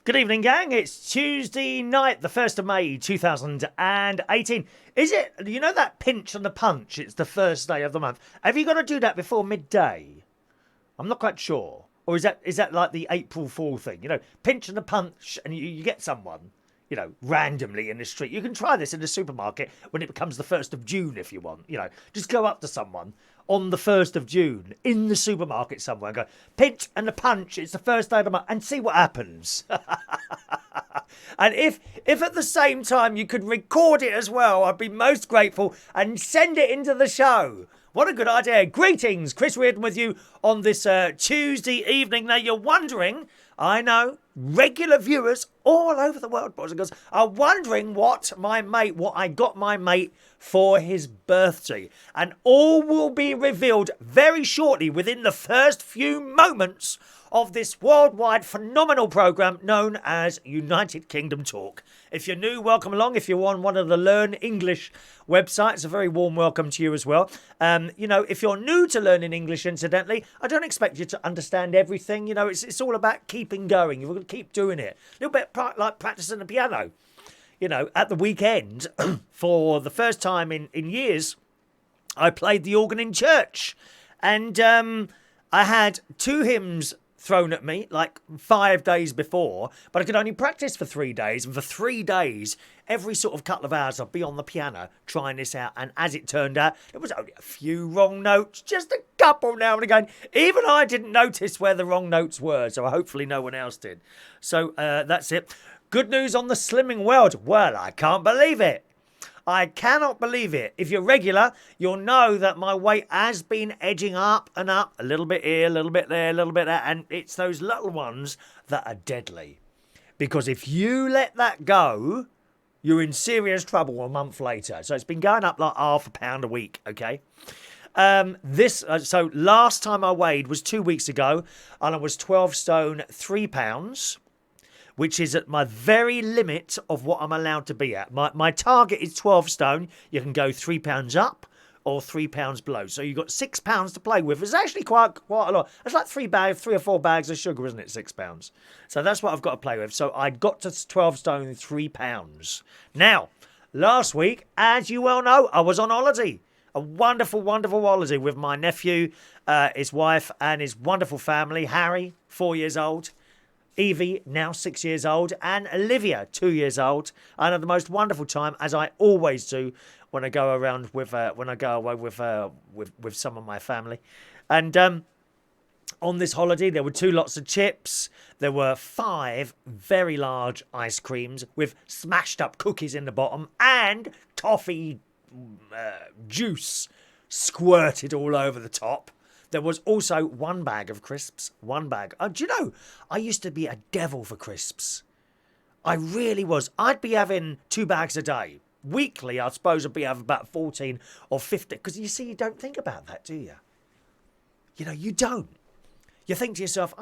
Good evening, gang. It's Tuesday night, the 1st of May, 2018. Is it, you know that pinch and the punch? It's the first day of the month. Have you got to do that before midday? I'm not quite sure. Or is that like the April Fool thing? You know, pinch and the punch and you get someone, randomly in the street. You can try this in the supermarket when it becomes the 1st of June if you want. Just go up to someone on the 1st of June in the supermarket somewhere and go, pinch and the punch, it's the first day of the month, and see what happens. And if at the same time you could record it as well, I'd be most grateful, and send it into the show. What a good idea. Greetings, Chris Reardon with you on this Tuesday evening. Now you're wondering, I know, regular viewers all over the world, boys and girls, are wondering what I got my mate for his birthday. And all will be revealed very shortly within the first few moments of this worldwide phenomenal programme known as United Kingdom Talk. If you're new, welcome along. If you're on one of the Learn English websites, a very warm welcome to you as well. If you're new to learning English, incidentally, I don't expect you to understand everything. It's all about keeping going. You've got to keep doing it. A little bit like practicing the piano. At the weekend, for the first time in years, I played the organ in church. And I had 2 hymns thrown at me like 5 days before, but I could only practice for 3 days. And for 3 days, every sort of couple of hours, I'd be on the piano trying this out. And as it turned out, there was only a few wrong notes, just a couple now and again. Even I didn't notice where the wrong notes were, so hopefully no one else did. So that's it. Good news on the slimming world. Well, I can't believe it. I cannot believe it. If you're regular, you'll know that my weight has been edging up and up. A little bit here, a little bit there, a little bit there. And it's those little ones that are deadly. Because if you let that go, you're in serious trouble a month later. So it's been going up like half a pound a week, okay? So last time I weighed was 2 weeks ago. And I was 12 stone, 3 pounds. Which is at my very limit of what I'm allowed to be at. My target is 12 stone. You can go 3 pounds up or 3 pounds below. So you've got 6 pounds to play with. It's actually quite a lot. It's like 3 or 4 bags of sugar, isn't it? 6 pounds. So that's what I've got to play with. So I got to 12 stone, 3 pounds. Now, last week, as you well know, I was on holiday. A wonderful, wonderful holiday with my nephew, his wife, and his wonderful family. Harry, 4 years old. Evie, now 6 years old, and Olivia, 2 years old. I had the most wonderful time, as I always do when I go around with with some of my family. And on this holiday, there were 2 lots of chips. There were 5 very large ice creams with smashed up cookies in the bottom and toffee juice squirted all over the top. There was also 1 bag of crisps. 1 bag. Do you know, I used to be a devil for crisps. I really was. I'd be having 2 bags a day. Weekly, I suppose I'd be having about 14 or 15. Because you see, you don't think about that, do you? You don't. You think to yourself,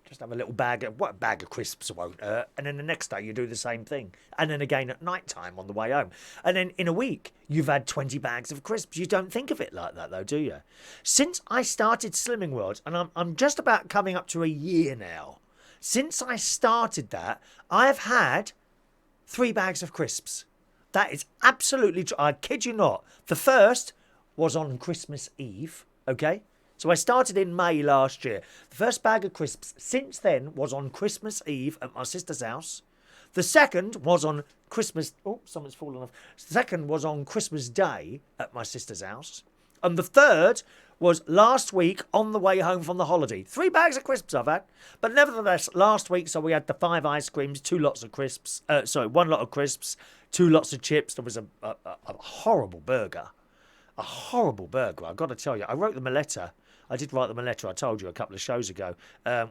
just have a little bag. What a bag of crisps won't hurt. And then the next day you do the same thing. And then again at night time on the way home. And then in a week you've had 20 bags of crisps. You don't think of it like that though, do you? Since I started Slimming World, and I'm just about coming up to a year now. Since I started that, I've had 3 bags of crisps. That is absolutely true. I kid you not. The first was on Christmas Eve, okay? So I started in May last year. The first bag of crisps since then was on Christmas Eve at my sister's house. The second was on Christmas... Oh, something's fallen off. The second was on Christmas Day at my sister's house. And the third was last week on the way home from the holiday. 3 bags of crisps I've had. But nevertheless, last week, so we had the 5 ice creams, 2 lots of crisps. 1 lot of crisps, 2 lots of chips. There was a horrible burger. A horrible burger, I've got to tell you. I wrote them a letter. I did write them a letter, I told you a couple of shows ago,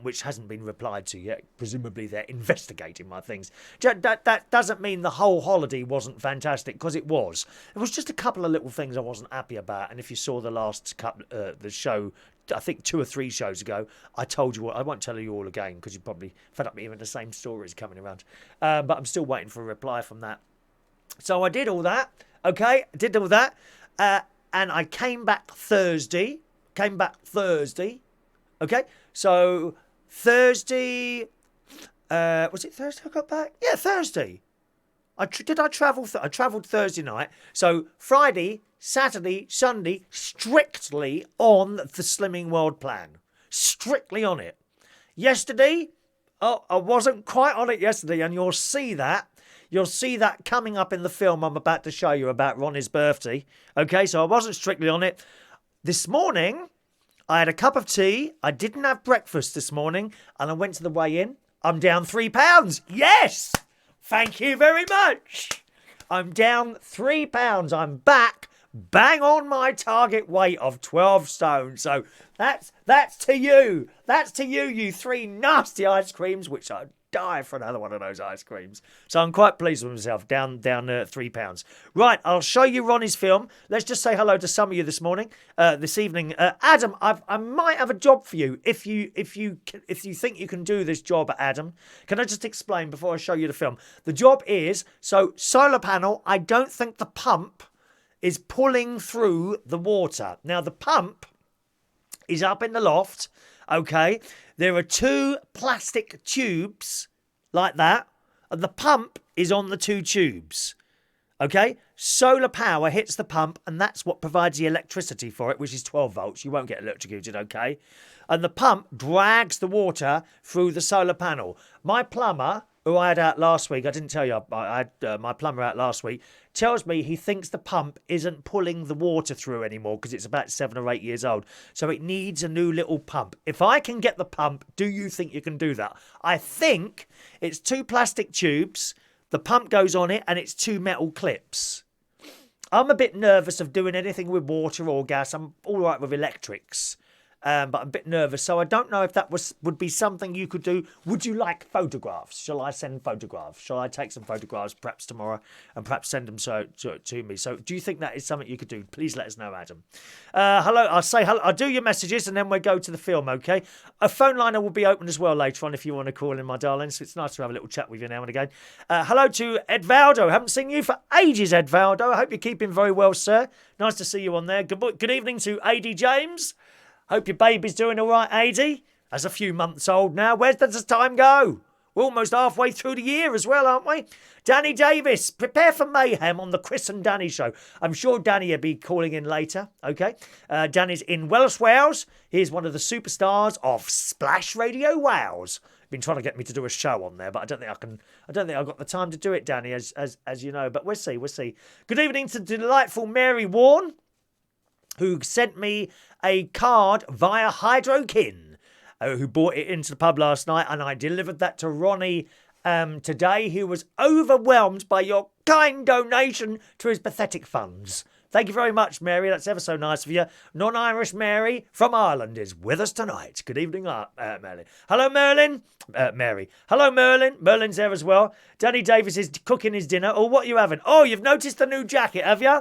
which hasn't been replied to yet. Presumably they're investigating my things. That doesn't mean the whole holiday wasn't fantastic, because it was. There was just a couple of little things I wasn't happy about. And if you saw the last couple, the show, I think 2 or 3 shows ago, I told you what. I won't tell you all again, because you're probably fed up hearing the same stories coming around. But I'm still waiting for a reply from that. So I did all that, okay? Did all that. And I came back Thursday. Okay, so Thursday, Was it Thursday I got back? Yeah, Thursday. Did I travel? I travelled Thursday night. So Friday, Saturday, Sunday, strictly on the Slimming World plan. Strictly on it. Yesterday, I wasn't quite on it yesterday, and you'll see that. You'll see that coming up in the film I'm about to show you about Ronnie's birthday. Okay, so I wasn't strictly on it. This morning, I had a cup of tea. I didn't have breakfast this morning, and I went to the weigh-in. I'm down 3 pounds. Yes! Thank you very much. I'm down 3 pounds. I'm back, bang on my target weight of 12 stone. So that's to you. That's to you, you three nasty ice creams, which I'd die for another one of those ice creams. So I'm quite pleased with myself, down 3 pounds. Right, I'll show you Ronnie's film. Let's just say hello to some of you this evening. Adam, I might have a job for you. If you think you can do this job, Adam, can I just explain before I show you the film? The job is, so solar panel, I don't think the pump is pulling through the water. Now, the pump is up in the loft, okay? There are 2 plastic tubes like that, and the pump is on the 2 tubes, okay? Solar power hits the pump, and that's what provides the electricity for it, which is 12 volts. You won't get electrocuted, okay? And the pump drags the water through the solar panel. My plumber, who I had out last week, I didn't tell you, I had my plumber out last week, tells me he thinks the pump isn't pulling the water through anymore because it's about 7 or 8 years old. So it needs a new little pump. If I can get the pump, do you think you can do that? I think it's 2 plastic tubes, the pump goes on it, and it's 2 metal clips. I'm a bit nervous of doing anything with water or gas. I'm all right with electrics. But I'm a bit nervous, so I don't know if that would be something you could do. Would you like photographs? Shall I send photographs? Shall I take some photographs perhaps tomorrow and perhaps send them to me? So do you think that is something you could do? Please let us know, Adam. Hello, I'll say hello. I'll do your messages and then we'll go to the film, okay? A phone line will be open as well later on if you want to call in, my darling. So it's nice to have a little chat with you now and again. Hello to Edvaldo. Haven't seen you for ages, Edvaldo. I hope you're keeping very well, sir. Nice to see you on there. Good evening to AD James. Hope your baby's doing all right, AD. That's a few months old now. Where does the time go? We're almost halfway through the year as well, aren't we? Danny Davies, prepare for mayhem on the Chris and Danny show. I'm sure Danny will be calling in later, okay? Danny's in Welsh, Wales. He's one of the superstars of Splash Radio Wales. Been trying to get me to do a show on there, but I don't think I can. I don't think I've got the time to do it, Danny, as you know. But we'll see. Good evening to delightful Mary Warren, who sent me a card via Hydrokin, who brought it into the pub last night, and I delivered that to Ronnie today, who was overwhelmed by your kind donation to his pathetic funds. Thank you very much, Mary. That's ever so nice of you. Non-Irish Mary from Ireland is with us tonight. Good evening, Merlin. Hello, Merlin. Mary. Hello, Merlin. Merlin's there as well. Danny Davis is cooking his dinner. Oh, what are you having? Oh, you've noticed the new jacket, have you?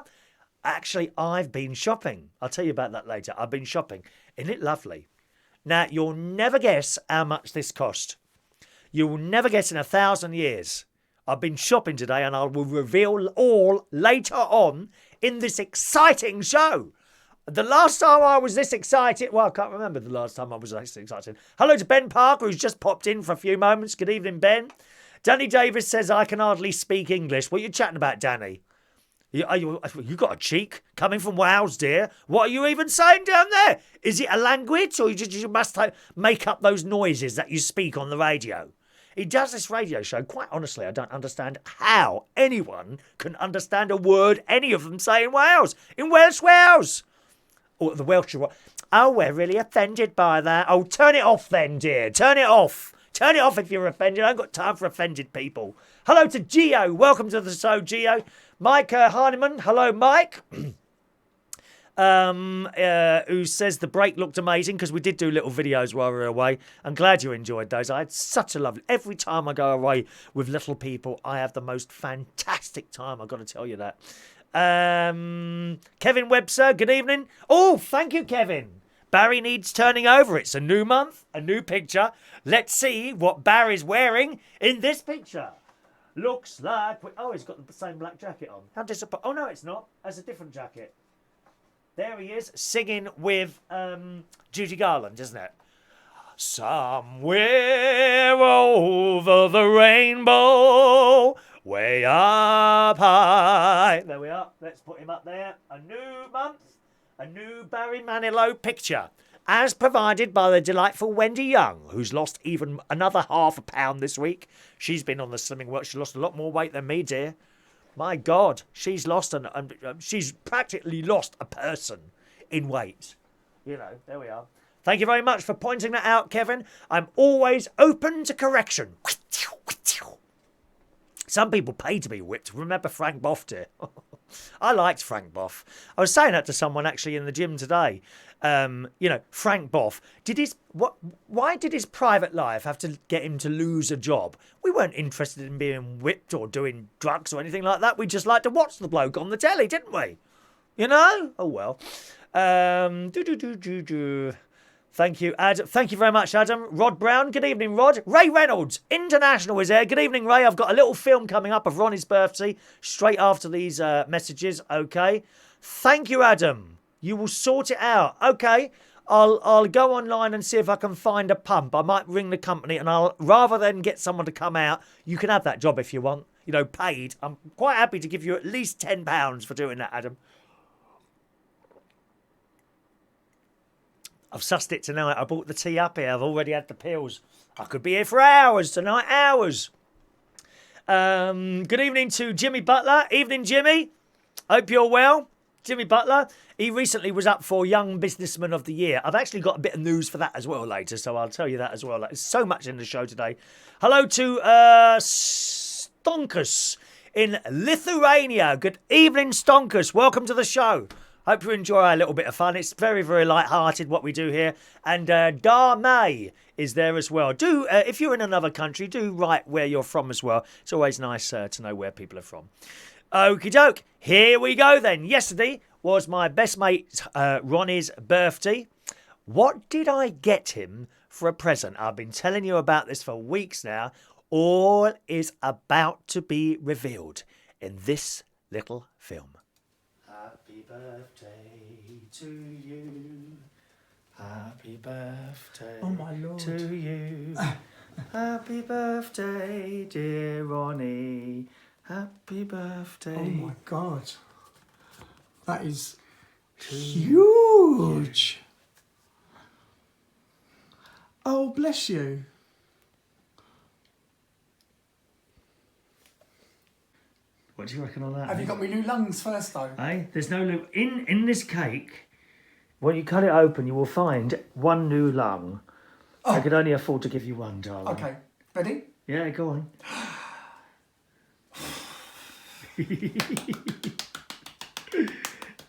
Actually, I've been shopping. I'll tell you about that later. I've been shopping. Isn't it lovely? Now, you'll never guess how much this cost. You will never guess in 1,000 years. I've been shopping today and I will reveal all later on in this exciting show. The last time I was this excited... Well, I can't remember the last time I was this excited. Hello to Ben Parker, who's just popped in for a few moments. Good evening, Ben. Danny Davis says, I can hardly speak English. What are you chatting about, Danny? You got a cheek coming from Wales, dear. What are you even saying down there? Is it a language, or you must make up those noises that you speak on the radio? He does this radio show. Quite honestly, I don't understand how anyone can understand a word any of them say in Wales. In Welsh, Wales. Or the Welsh. Oh, we're really offended by that. Oh, turn it off then, dear. Turn it off. Turn it off if you're offended. I haven't got time for offended people. Hello to Gio. Welcome to the show, Gio. Mike Hardiman. Hello, Mike. Who says the break looked amazing because we did do little videos while we were away. I'm glad you enjoyed those. I had such a lovely... Every time I go away with little people, I have the most fantastic time. I've got to tell you that. Kevin Webster, good evening. Oh, thank you, Kevin. Barry needs turning over. It's a new month, a new picture. Let's see what Barry's wearing in this picture. Looks like... Oh, he's got the same black jacket on. How disappointing. Oh, no, it's not. That's a different jacket. There he is, singing with Judy Garland, isn't it? Somewhere over the rainbow, way up high. There we are. Let's put him up there. A new month, a new Barry Manilow picture, as provided by the delightful Wendy Young, who's lost even another ½ pound this week. She's been on the slimming work. She lost a lot more weight than me, dear. My God, she's lost she's practically lost a person in weight. You know, there we are. Thank you very much for pointing that out, Kevin. I'm always open to correction. Some people pay to be whipped. Remember Frank Boff, dear? I liked Frank Boff. I was saying that to someone actually in the gym today. Frank Boff, why did his private life have to get him to lose a job? We weren't interested in being whipped or doing drugs or anything like that. We just liked to watch the bloke on the telly, didn't we? You know? Oh, well. Thank you, Adam. Thank you very much, Adam. Rod Brown, good evening, Rod. Ray Reynolds, International is there. Good evening, Ray. I've got a little film coming up of Ronnie's birthday straight after these messages. Okay. Thank you, Adam. You will sort it out. Okay. I'll go online and see if I can find a pump. I might ring the company and I'll, rather than get someone to come out, you can have that job if you want. You know, paid. I'm quite happy to give you at least £10 for doing that, Adam. I've sussed it tonight. I bought the tea up here. I've already had the pills. I could be here for hours tonight. Hours. Good evening to Jimmy Butler. Evening, Jimmy. Hope you're well. Jimmy Butler. He recently was up for Young Businessman of the Year. I've actually got a bit of news for that as well later, so I'll tell you that as well. There's so much in the show today. Hello to Stonkus in Lithuania. Good evening, Stonkus. Welcome to the show. Hope you enjoy a little bit of fun. It's very, very light-hearted what we do here. And Darnay is there as well. If you're in another country, do write where you're from as well. It's always nice to know where people are from. Okie doke. Here we go then. Yesterday was my best mate Ronnie's birthday. What did I get him for a present? I've been telling you about this for weeks now. All is about to be revealed in this little film. Happy birthday to you. Happy birthday to you. Happy birthday, dear Ronnie. Happy birthday. Oh my God. That is huge. Oh, bless you. What do you reckon on that? Have you got me new lungs first, though? Hey, there's no new... In this cake, when you cut it open, you will find one new lung. Oh. I could only afford to give you one, darling. Okay. Ready? Yeah, go on.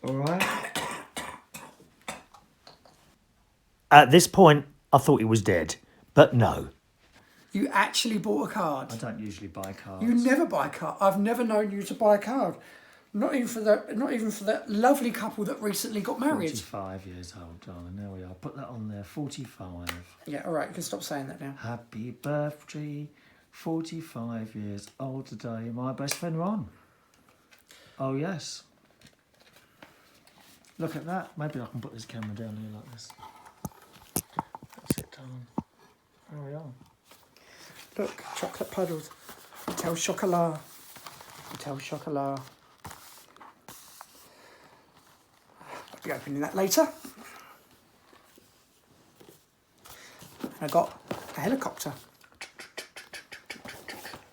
All right. At this point, I thought he was dead, but no. You actually bought a card? I don't usually buy cards. You never buy a card. I've never known you to buy a card. Not even for that lovely couple that recently got married. 45 years old, darling. There we are. Put that on there. 45. Yeah, all right. You can stop saying that now. Happy birthday. 45 years old today. My best friend Ron. Oh, yes. Look at that. Maybe I can put this camera down here like this. That's it, darling. There we are. Look, chocolate puddles. Hotel chocolat. Hotel chocolat. I'll be opening that later. I got a helicopter.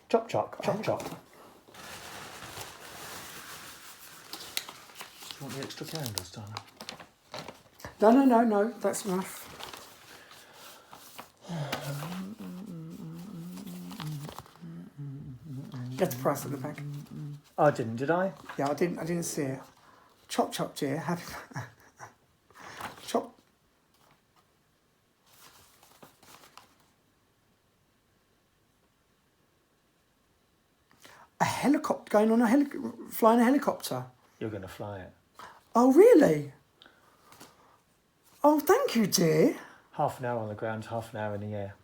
Chop, chop, chop, chop. Do you want the extra candles, darling? No. That's enough. That's the price of the bag. Oh, I didn't, did I? Yeah, I didn't see it. Chop, chop, dear. Happy... Chop. A helicopter, going on flying a helicopter. You're going to fly it. Oh, really? Oh, thank you, dear. Half an hour on the ground, half an hour in the air.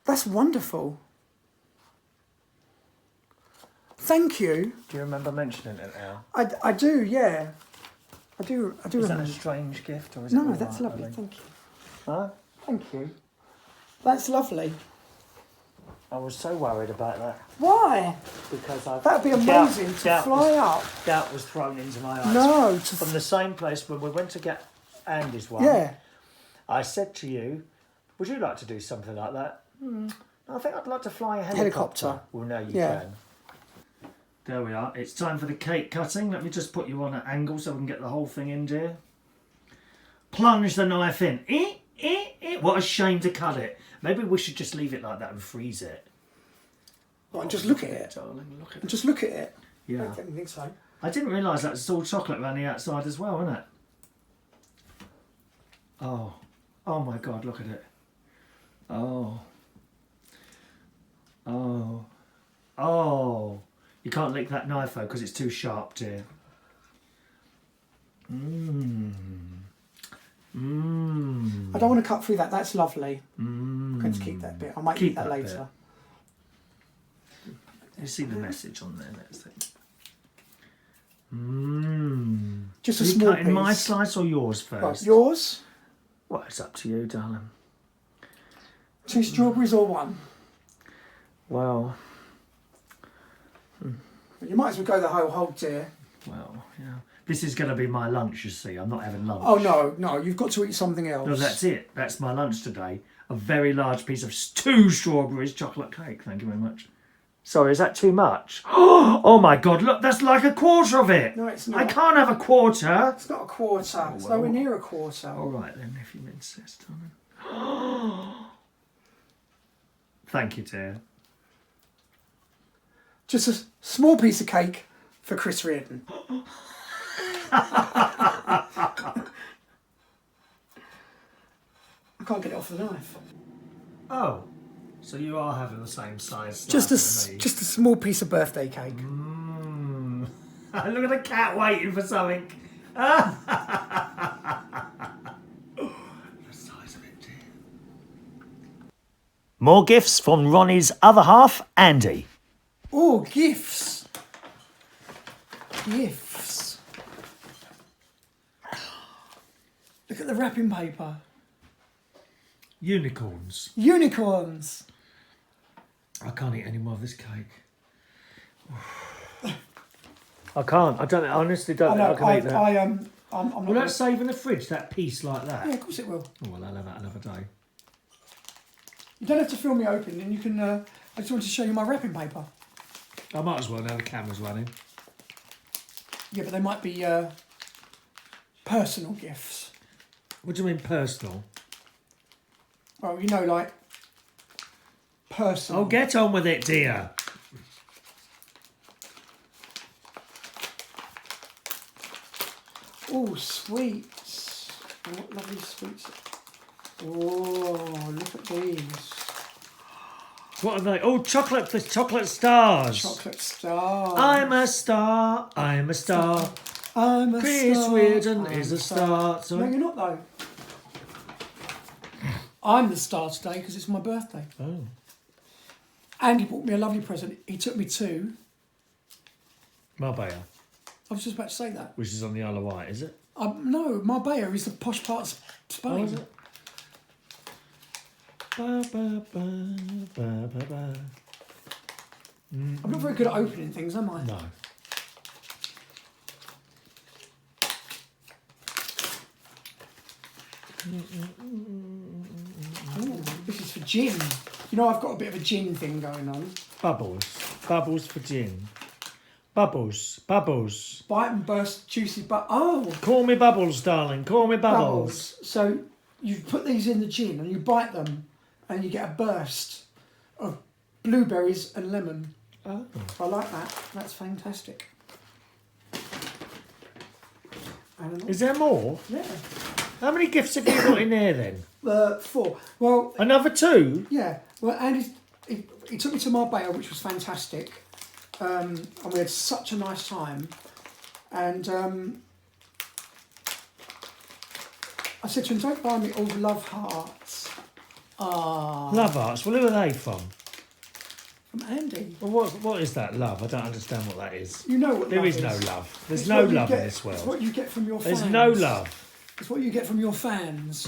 That's wonderful. Thank you. Do you remember mentioning it now? I do, yeah. I do Is remember. that a strange gift or is No, it that's right, lovely. really? Thank you. Huh? Thank you. That's lovely. I was so worried about that Why? because I That'd be amazing to fly up. Doubt was thrown into my eyes. No, From the same place when we went to get Andy's one. yeah. I said to you, would you like to do something like that? I think I'd like to fly a helicopter. Well, now you can. There we are. It's time for the cake cutting. Let me just put you on an angle so we can get the whole thing in, dear. Plunge the knife in. What a shame to cut it. Maybe we should just leave it like that and freeze it. Right, and just look at it. Darling, look at it. And just look at it. Yeah. I don't think so. I didn't realise that was all chocolate around the outside as well, isn't it? Oh. Oh my God, look at it. Oh. Oh. Oh. You can't lick that knife though because it's too sharp, dear. Mmm. Mmm. I don't want to cut through that. That's lovely. Mmm. I'm going to keep that bit. I might eat that later. You see the message on there, that's it. Mmm. Just a Are you small cutting piece. my slice or yours first? Right, yours? Well, it's up to you, darling. 2 strawberries or 1? Well, You might as well go the whole hog, dear. well, yeah. This is going to be my lunch, you see. I'm not having lunch. Oh, no. You've got to eat something else. No, that's it. That's my lunch today. A very large piece of 2 strawberries chocolate cake. Thank you very much. Sorry, is that too much? Oh my God, look, that's like a quarter of it. No, it's not. I can't have a quarter. It's not a quarter. It's well. nowhere near a quarter. All right then, if you insist, darling. Thank you, dear. Just a small piece of cake for Chris Reardon. I can't get it off the knife. Oh, so you are having the same size Just a as me. just a small piece of birthday cake. Look at the cat waiting for something. The size of it, dear. More gifts from Ronnie's other half, Andy. Oh, gifts. Gifts. Look at the wrapping paper. Unicorns. Unicorns. I can't eat any more of this cake. I can't. I don't. I honestly don't think I can eat that. I'm not. Will that save in the fridge? That piece like that? Yeah, of course it will. Oh, well, I'll have that another day. You don't have to film me open, and you can. I just want to show you my wrapping paper. I might as well now the camera's running. Yeah, but they might be personal gifts. What do you mean personal? Well, you know, like personal. Oh, get on with it, dear. Oh, sweets. Oh, what lovely sweets. Oh, look at these. What are they? Oh, chocolate stars. Chocolate stars. I'm a star. I'm a star. I'm a Chris star. Reardon I'm is a a star. No, Sorry. you're not though. I'm the star today because it's my birthday. Oh. And he bought me a lovely present. He took me to. Marbella, I was just about to say that. which is on the Isle of Wight, is it? No, Marbella is the posh part of Spain. Oh, is it? Ba, ba, ba, ba, ba, ba. I'm not very good at opening things, am I? No. Ooh, this is for gin. You know, I've got a bit of a gin thing going on. Bubbles. Bubbles for gin. Bubbles. Bubbles. Bite and burst, juicy but oh, Call me Bubbles, darling. Call me Bubbles. bubbles. So you put these in the gin and you bite them, and you get a burst of blueberries and lemon. Oh. I like that. That's fantastic. Is there more? Yeah. How many gifts have you got in there then? 4. Well, Another 2? yeah. Well, and he took me to Marbella, which was fantastic. And we had such a nice time. And I said to him, don't buy me all the love hearts. Love hearts. Well, who are they from? From Andy. Well, what is that love? I don't understand what that is. You know what There love is no is. love. There's It's no what you love get- in this world. It's what you get from your fans. There's no love. It's what you get from your fans.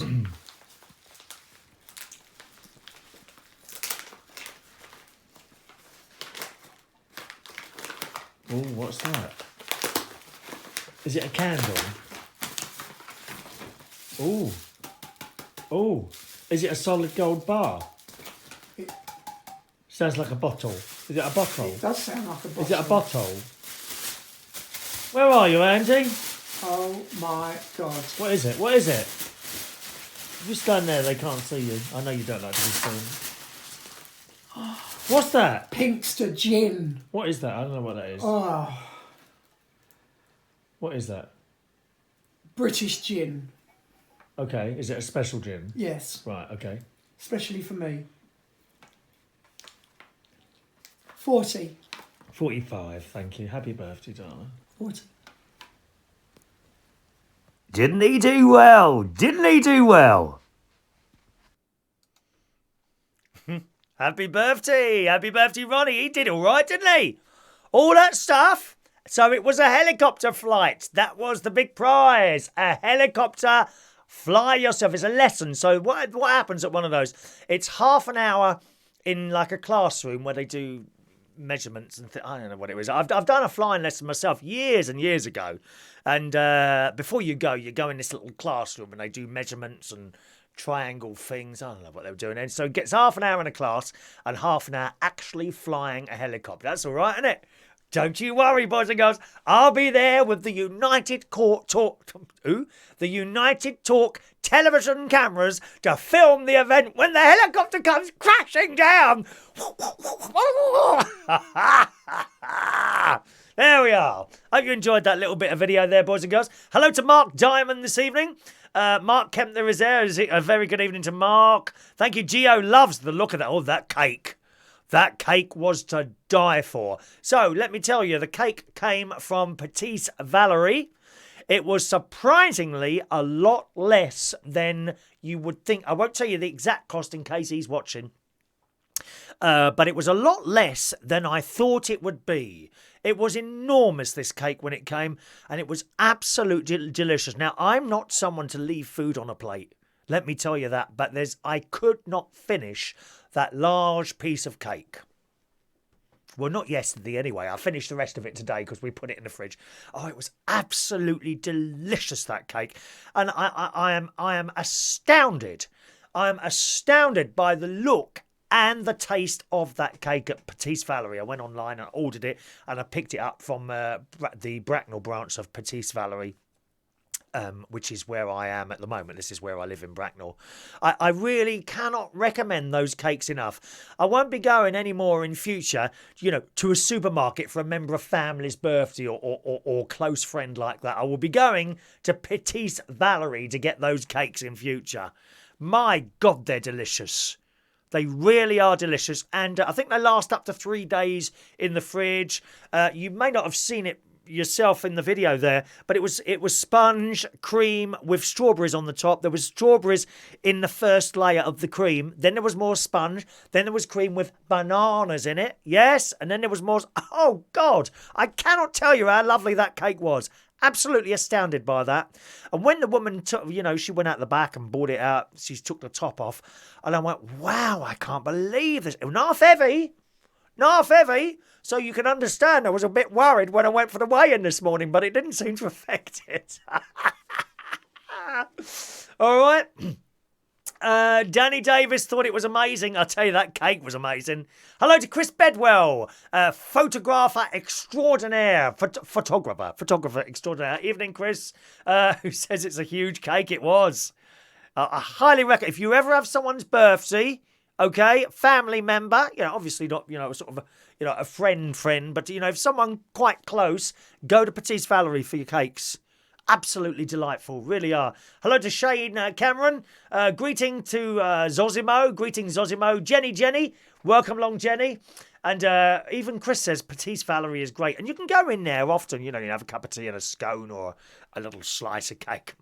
Oh, what's that? Is it a candle? Oh. Oh. Is it a solid gold bar? Sounds like a bottle. Is it a bottle? It does sound like a bottle. Is it a bottle? Where are you, Andy? Oh my God. What is it? What is it? If you stand there, they can't see you. I know you don't like to be seen. What's that? Pinkster gin. What is that? I don't know what that is. Oh, What is that? British gin. Okay, is it a special gin? Yes, Right, okay. especially for me. 40. 45, thank you. Happy birthday, darling. 40. Didn't he do well? Didn't he do well? Happy birthday. Happy birthday, Ronnie. He did all right, didn't he? All that stuff. So it was a helicopter flight. That was the big prize. A helicopter. Fly yourself. It's a lesson. So what happens at one of those? It's half an hour in like a classroom where they do measurements and I don't know what it was. I've done a flying lesson myself years and years ago. And before you go in this little classroom and they do measurements and triangle things. I don't know what they were doing. And so it gets half an hour in a class and half an hour actually flying a helicopter. That's all right, isn't it? Don't you worry, boys and girls. I'll be there with the United Talk television cameras to film the event when the helicopter comes crashing down. There we are. Hope you enjoyed that little bit of video there, boys and girls. Hello to Mark Diamond this evening. Mark Kempner is there. A very good evening to Mark. Thank you. Gio loves the look of that. Oh, that cake. That cake was to die for. So, let me tell you, the cake came from Patisserie Valerie. It was surprisingly a lot less than you would think. I won't tell you the exact cost in case he's watching. But it was a lot less than I thought it would be. It was enormous, this cake, when it came, and it was absolutely delicious. Now, I'm not someone to leave food on a plate. Let me tell you that. But I could not finish that large piece of cake. Well, not yesterday anyway. I finished the rest of it today because we put it in the fridge. Oh, it was absolutely delicious, that cake. And I am astounded. I am astounded by the look and the taste of that cake at Patisserie Valerie. I went online and ordered it, and I picked it up from the Bracknell branch of Patisserie Valerie. Which is where I am at the moment. This is where I live in Bracknell. I really cannot recommend those cakes enough. I won't be going anymore in future, to a supermarket for a member of family's birthday or close friend like that. I will be going to Patisserie Valerie to get those cakes in future. My God, they're delicious. They really are delicious. And I think they last up to 3 days in the fridge. You may not have seen it yourself in the video there, but it was sponge cream with strawberries on the top. There was strawberries in the first layer of the cream, then there was more sponge, then there was cream with bananas in it, yes, and then there was more. Oh God, I cannot tell you how lovely that cake was. Absolutely astounded by that. And when the woman took, she went out the back and brought it out, she took the top off, and I went, wow, I can't believe this. Not heavy. So you can understand I was a bit worried when I went for the weigh-in this morning, but it didn't seem to affect it. All right. Danny Davies thought it was amazing. I'll tell you, that cake was amazing. Hello to Chris Bedwell, photographer extraordinaire. Photographer extraordinaire. Evening, Chris, who says it's a huge cake. It was. I highly recommend, if you ever have someone's birthday, okay, family member, obviously not, sort of, a friend, but, if someone quite close, go to Patisserie Valerie for your cakes. Absolutely delightful, really are. Hello to Shane Cameron. Greeting to Zosimo. Greetings, Zosimo. Jenny. Welcome along, Jenny. And even Chris says Patisserie Valerie is great. And you can go in there often, you have a cup of tea and a scone or a little slice of cake.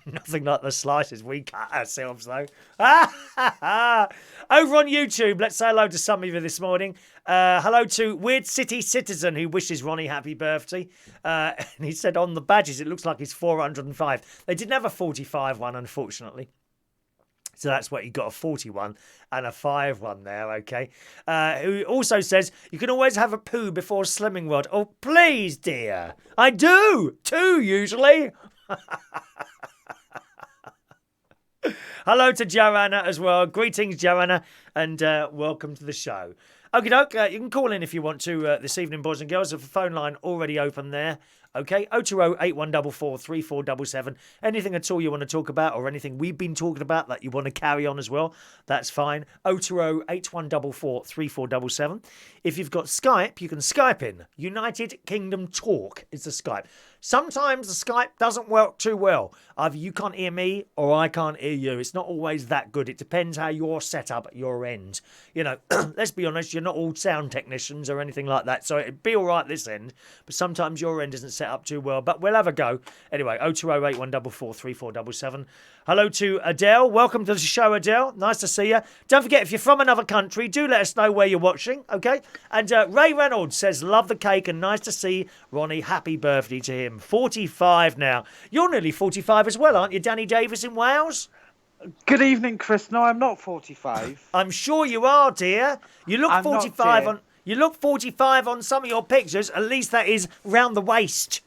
Nothing like the slices we cut ourselves, though. Over on YouTube, let's say hello to some of you this morning. Hello to Weird City Citizen, who wishes Ronnie happy birthday. And he said on the badges, it looks like he's 405. They didn't have a 45 one, unfortunately. So that's what you got, a 41 and a 5-1 there, okay? Who also says, you can always have a poo before Slimming Rod. Oh, please, dear. I do. 2, usually. Hello to Joanna as well. Greetings, Joanna, and welcome to the show. Okie doke, you can call in if you want to this evening, boys and girls. There's a phone line already open there. Okay, 020-8144-3477. Anything at all you want to talk about or anything we've been talking about that you want to carry on as well, that's fine. 020-8144-3477. If you've got Skype, you can Skype in. United Kingdom Talk is the Skype. Sometimes the Skype doesn't work too well. Either you can't hear me or I can't hear you. It's not always that good. It depends how you're set up at your end. You know, let's be honest, you're not all sound technicians or anything like that, so it'd be all right this end, but sometimes your end isn't set up too well, but we'll have a go. Anyway, 020-8144-3477. Hello to Adele. Welcome to the show, Adele. Nice to see you. Don't forget, if you're from another country, do let us know where you're watching, okay? And Ray Reynolds says, love the cake and nice to see Ronnie. Happy birthday to him. 45 now. You're nearly 45 as well, aren't you, Danny Davies in Wales? Good evening, Chris. No, I'm not 45. I'm sure you are, dear. You look 45 on... You look 45 on some of your pictures. At least that is round the waist.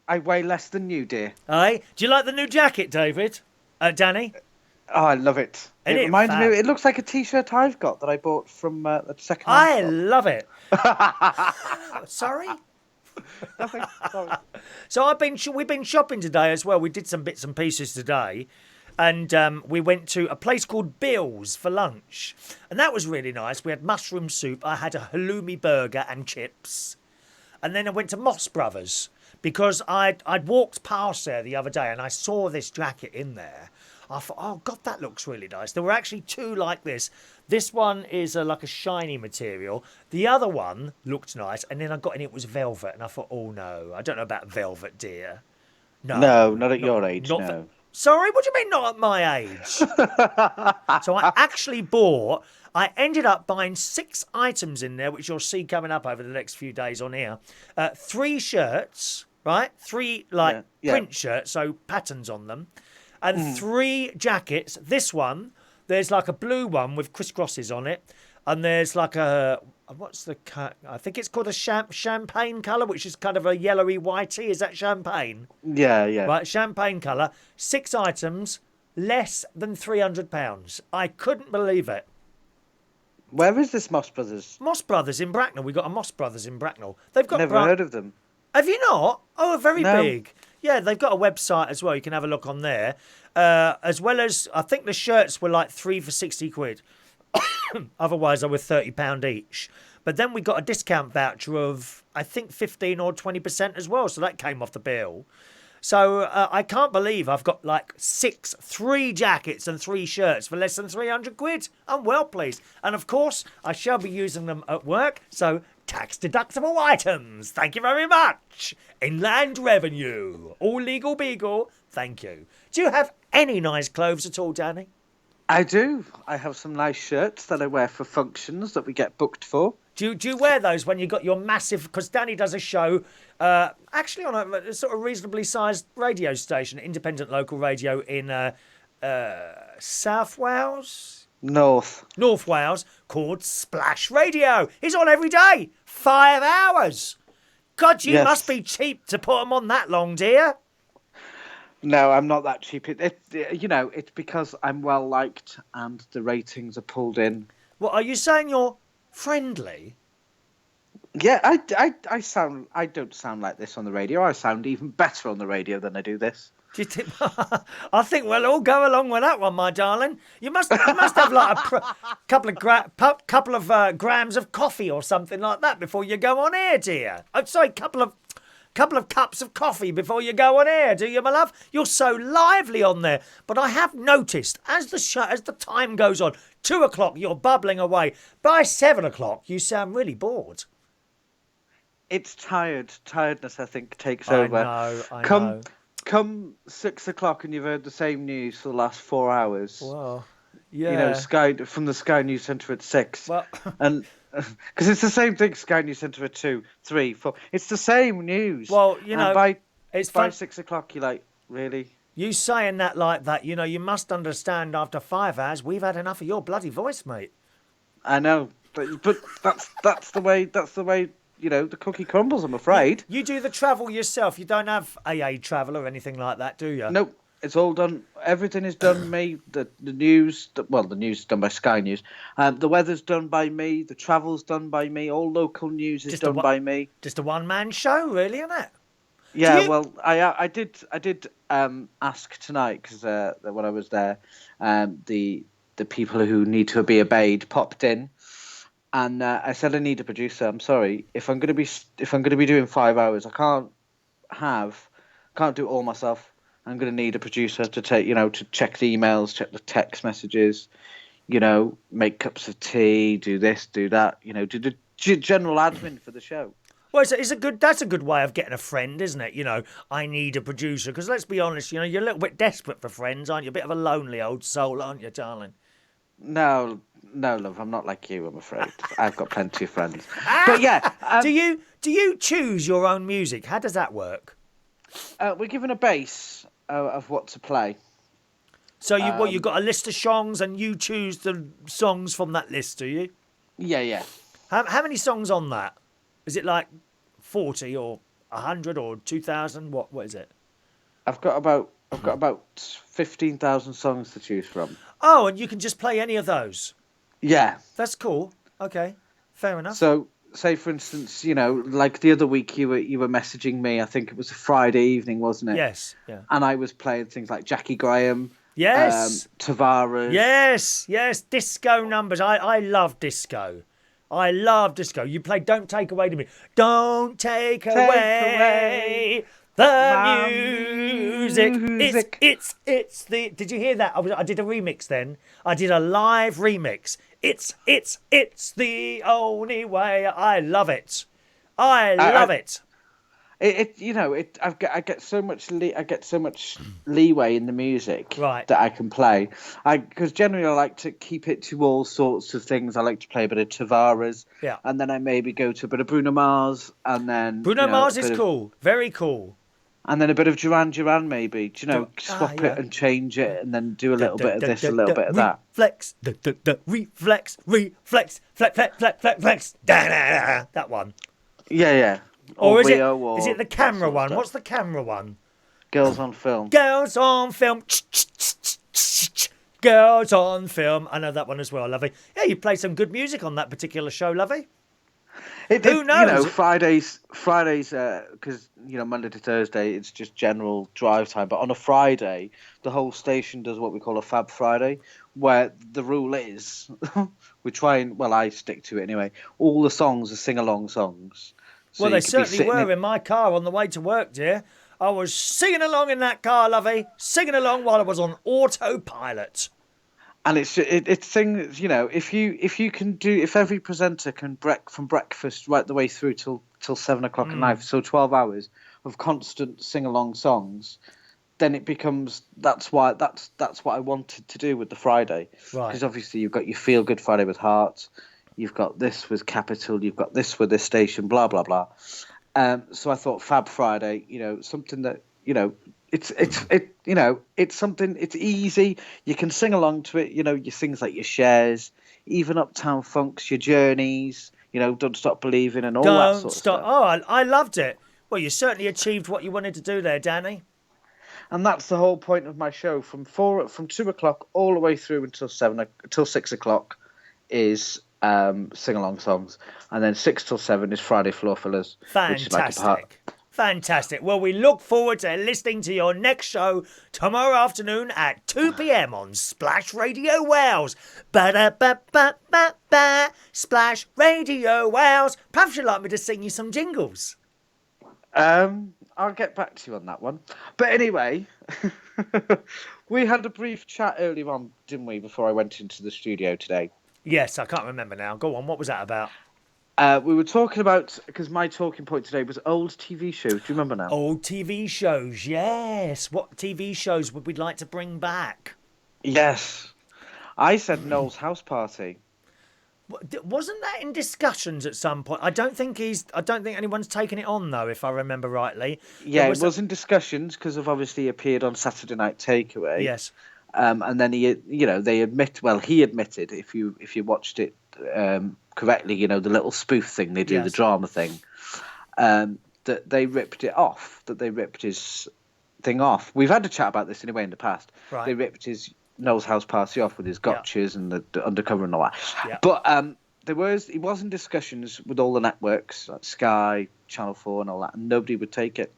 I weigh less than you, dear. Aye. Do you like the new jacket, David? Danny? Oh, I love it. It reminds me. It looks like a T-shirt I've got that I bought from the second. I love it. Sorry. Nothing. Sorry. So we've been shopping today as well. We did some bits and pieces today. And we went to a place called Bill's for lunch. And that was really nice. We had mushroom soup. I had a halloumi burger and chips. And then I went to Moss Brothers because I'd walked past there the other day and I saw this jacket in there. I thought, oh, God, that looks really nice. There were actually 2 like this. This one is like a shiny material. The other one looked nice. And then I got in, it was velvet. And I thought, oh, no, I don't know about velvet, dear. No, not at your age, no. Sorry, what do you mean not at my age? So I actually I ended up buying 6 items in there, which you'll see coming up over the next few days on here. 3 shirts, right? 3 print shirts, so patterns on them. And 3 jackets. This one, there's like a blue one with crisscrosses on it. And there's like I think it's called a champagne colour, which is kind of a yellowy whitey. Is that champagne? Yeah. Right, champagne colour. 6 items, less than £300. I couldn't believe it. Where is this Moss Brothers? Moss Brothers in Bracknell. We got a Moss Brothers in Bracknell. They've got Never heard of them. Have you not? Oh, very big. Yeah, they've got a website as well. You can have a look on there. As well as, I think the shirts were like 3 for 60 quid. Otherwise, they were £30 each. But then we got a discount voucher of, I think, 15 or 20% as well. So that came off the bill. So I can't believe I've got like 3 jackets and 3 shirts for less than 300 quid. I'm well pleased. And of course, I shall be using them at work. So tax deductible items. Thank you very much. Inland revenue. All legal beagle. Thank you. Do you have any nice clothes at all, Danny? I do. I have some nice shirts that I wear for functions that we get booked for. Do you wear those when you got your massive... Because Danny does a show, actually on a sort of reasonably sized radio station, independent local radio in South Wales? North Wales, called Splash Radio. He's on every day, 5 hours. God, you must be cheap to put them on that long, dear. No, I'm not that cheap. It's because I'm well liked and the ratings are pulled in. Well, are you saying you're friendly? Yeah, I don't sound like this on the radio. I sound even better on the radio than I do this. Do you think? I think we'll all go along with that one, my darling. You must have like a couple of grams of coffee or something like that before you go on air, dear. I'd say couple of cups of coffee before you go on air, do you, my love? You're so lively on there. But I have noticed as the time goes on, 2 o'clock you're bubbling away. By 7 o'clock you sound really bored. It's tiredness, I think, takes over. I know. Come 6 o'clock and you've heard the same news for the last 4 hours. Well, yeah. You know, from the Sky News Centre at 6. Well, and because it's the same thing, Sky News Centre at 2, 3, 4. It's the same news. Well, you know, and by it's by fun. 6 o'clock, you're like, really? You saying that like that, you must understand after 5 hours, we've had enough of your bloody voice, mate. I know, but that's the way the cookie crumbles. I'm afraid. You do the travel yourself. You don't have AA travel or anything like that, do you? Nope, it's all done. Everything is done me. The news, the news is done by Sky News. The weather's done by me. The travel's done by me. All local news is done by me. Just a one-man show, really, isn't it? Yeah, well, I did ask tonight because when I was there, the people who need to be obeyed popped in, and I said I need a producer. I'm sorry, if I'm gonna be doing 5 hours, I can't do it all myself. I'm gonna need a producer to to check the emails, check the text messages, make cups of tea, do this, do that, do the general admin for the show. Well, that's a good way of getting a friend, isn't it? I need a producer. Because let's be honest, you're a little bit desperate for friends, aren't you? A bit of a lonely old soul, aren't you, darling? No, love, I'm not like you, I'm afraid. I've got plenty of friends. But yeah. Do you choose your own music? How does that work? We're given a base of what to play. So you've got a list of songs and you choose the songs from that list, do you? Yeah. How many songs on that? Is it like 40 or 100 or 2,000? What is it? I've got about 15,000 songs to choose from. Oh, and you can just play any of those. Yeah. That's cool. Okay, fair enough. So, say for instance, like the other week you were messaging me. I think it was a Friday evening, wasn't it? Yes. Yeah. And I was playing things like Jackie Graham. Yes. Tavares. Yes. Disco numbers. I love disco. I love disco. You play "Don't Take Away" to Me. Don't take away the music. It's the. Did you hear that? I did a remix then. I did a live remix. It's the only way. I love it. I love it. I get so much leeway in the music Right. that I can play. Because generally I like to keep it to all sorts of things. I like to play a bit of Tavares, Yeah. and then I maybe go to a bit of Bruno Mars, and then Bruno Mars is cool, very cool. And then a bit of Duran maybe. Swap it and change it, and then do a little bit of this, a little bit of that. Reflex, reflex, flex. That one. Yeah. Or is it the camera one? What's the camera one? Girls on Film. Girls on Film. Girls on Film. I know that one as well, lovey. Yeah, you play some good music on that particular show, lovey. Who knows? Fridays, because Monday to Thursday it's just general drive time. But on a Friday, the whole station does what we call a Fab Friday, where the rule is I stick to it anyway. All the songs are sing-along songs. So well, they certainly were in my car on the way to work, dear. I was singing along in that car, lovey, singing along while I was on autopilot. And it's things, if every presenter can from breakfast right the way through till 7 o'clock at night, so 12 hours of constant sing along songs, then it becomes that's what I wanted to do with the Friday, right? Because obviously you've got your Feel Good Friday with Heart. You've got this with Capital, you've got this with this station, blah, blah, blah. So I thought Fab Friday, something that, it's something, it's easy. You can sing along to it, your things like your Shares, even Uptown Funk's, your Journeys, Don't Stop Believing and all that sort of stuff. Oh, I loved it. Well, you certainly achieved what you wanted to do there, Danny. And that's the whole point of my show. From 2 o'clock all the way through until 6 o'clock is sing-along songs, and then 6 till 7 is Friday Floor Fillers. Fantastic. Well, we look forward to listening to your next show tomorrow afternoon at 2 p.m. on Splash Radio Wales. Ba-da-ba-ba-ba-ba. Splash Radio Wales. Perhaps you'd like me to sing you some jingles. I'll get back to you on that one. But anyway, we had a brief chat earlier on, didn't we, before I went into the studio today? Yes, I can't remember now. Go on, what was that about? We were talking about, because my talking point today was old TV shows. Do you remember now? Old TV shows, yes. What TV shows would we like to bring back? Yes. I said Noel's House Party. Wasn't that in discussions at some point? I don't think anyone's taken it on though, if I remember rightly. Yeah, it was in discussions because of obviously he appeared on Saturday Night Takeaway. Yes. And then he admitted if you watched it correctly, the little spoof thing they do, the drama thing, that they ripped it off, that they ripped his thing off. We've had a chat about this anyway in the past. Right. They ripped his Noel's House Party off with his gotchas and the undercover and all that. Yeah. But he was in discussions with all the networks, like Sky, Channel 4 and all that, and nobody would take it.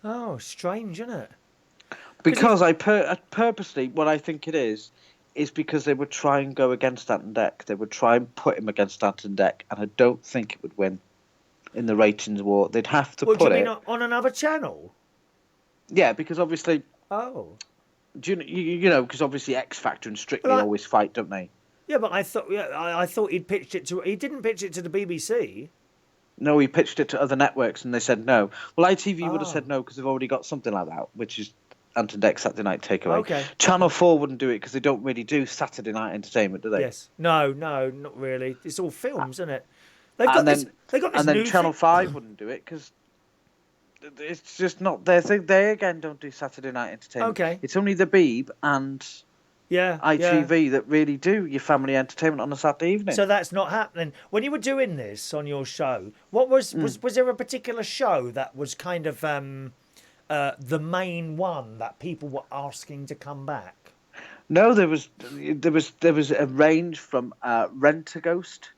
Oh, strange, isn't it? Because I purposely, what I think it is because they would try and go against Ant and Dec. They would try and put him against Ant and Dec, and I don't think it would win in the ratings war. They'd have to put it on another channel. Yeah, because obviously. Oh. Do you know? Because obviously X Factor and Strictly always fight, don't they? Yeah, but I thought he'd pitched it to. He didn't pitch it to the BBC. No, he pitched it to other networks, and they said no. Well, ITV would have said no because they've already got something like that, which is Ant and Dec Saturday Night Takeaway. Okay. Channel 4 wouldn't do it because they don't really do Saturday night entertainment, do they? Yes. No, not really. It's all films, isn't it? And then Channel 5 wouldn't do it because it's just not their thing. They again don't do Saturday night entertainment. Okay. It's only the Beeb and ITV that really do your family entertainment on a Saturday evening. So that's not happening. When you were doing this on your show, what was there a particular show that was kind of the main one that people were asking to come back? No, there was a range from Rent a Ghost.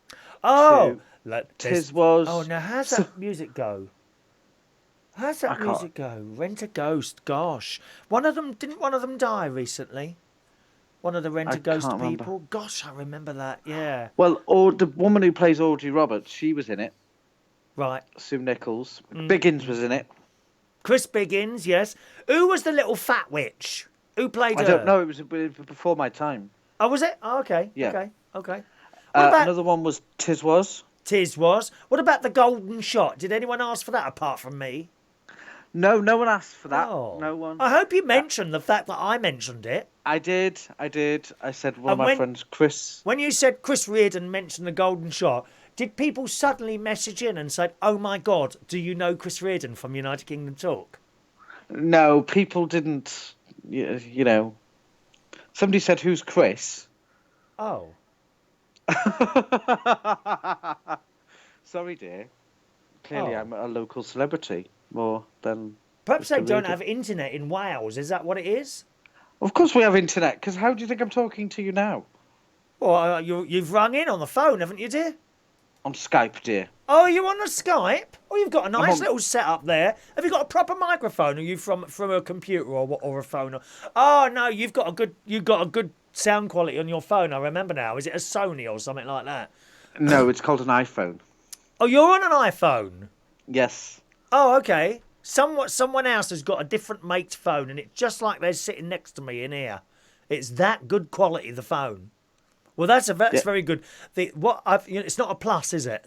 Oh, Tis was. Oh, now how's that music go? How's that music go? Rent a Ghost. Gosh, one of them die recently? One of the Rent a Ghost people. Gosh, I remember that. Yeah. Well, the woman who plays Audrey Roberts, she was in it. Right. Sue Nichols. Biggins was in it. Chris Biggins, yes. Who was the little fat witch? Who played her? I don't know. It was before my time. Oh, was it? Oh, okay. Yeah. Okay. Another one was Tis Was. Tis Was. What about the Golden Shot? Did anyone ask for that apart from me? No one asked for that. Oh. No one. I hope you mentioned the fact that I mentioned it. I did. I said one of my friends, Chris. When you said Chris Reardon mentioned the Golden Shot, did people suddenly message in and say, "Oh my God, do you know Chris Reardon from United Kingdom Talk"? No, people didn't. You know, somebody said, "Who's Chris?" Oh. Sorry, dear. Clearly, I'm a local celebrity more than. Perhaps they don't have internet in Wales. Is that what it is? Of course, we have internet. Because how do you think I'm talking to you now? Well, you've rung in on the phone, haven't you, dear? On Skype, dear. Oh, you're on the Skype? Oh, you've got a nice little setup there. Have you got a proper microphone? Or are you from a computer or a phone? Oh no, you've got a good sound quality on your phone. I remember now. Is it a Sony or something like that? No, it's called an iPhone. Oh, you're on an iPhone? Yes. Oh, okay. Someone else has got a different mate's phone, and it's just like they're sitting next to me in here. It's that good quality, the phone. Well, that's very good. It's not a plus, is it?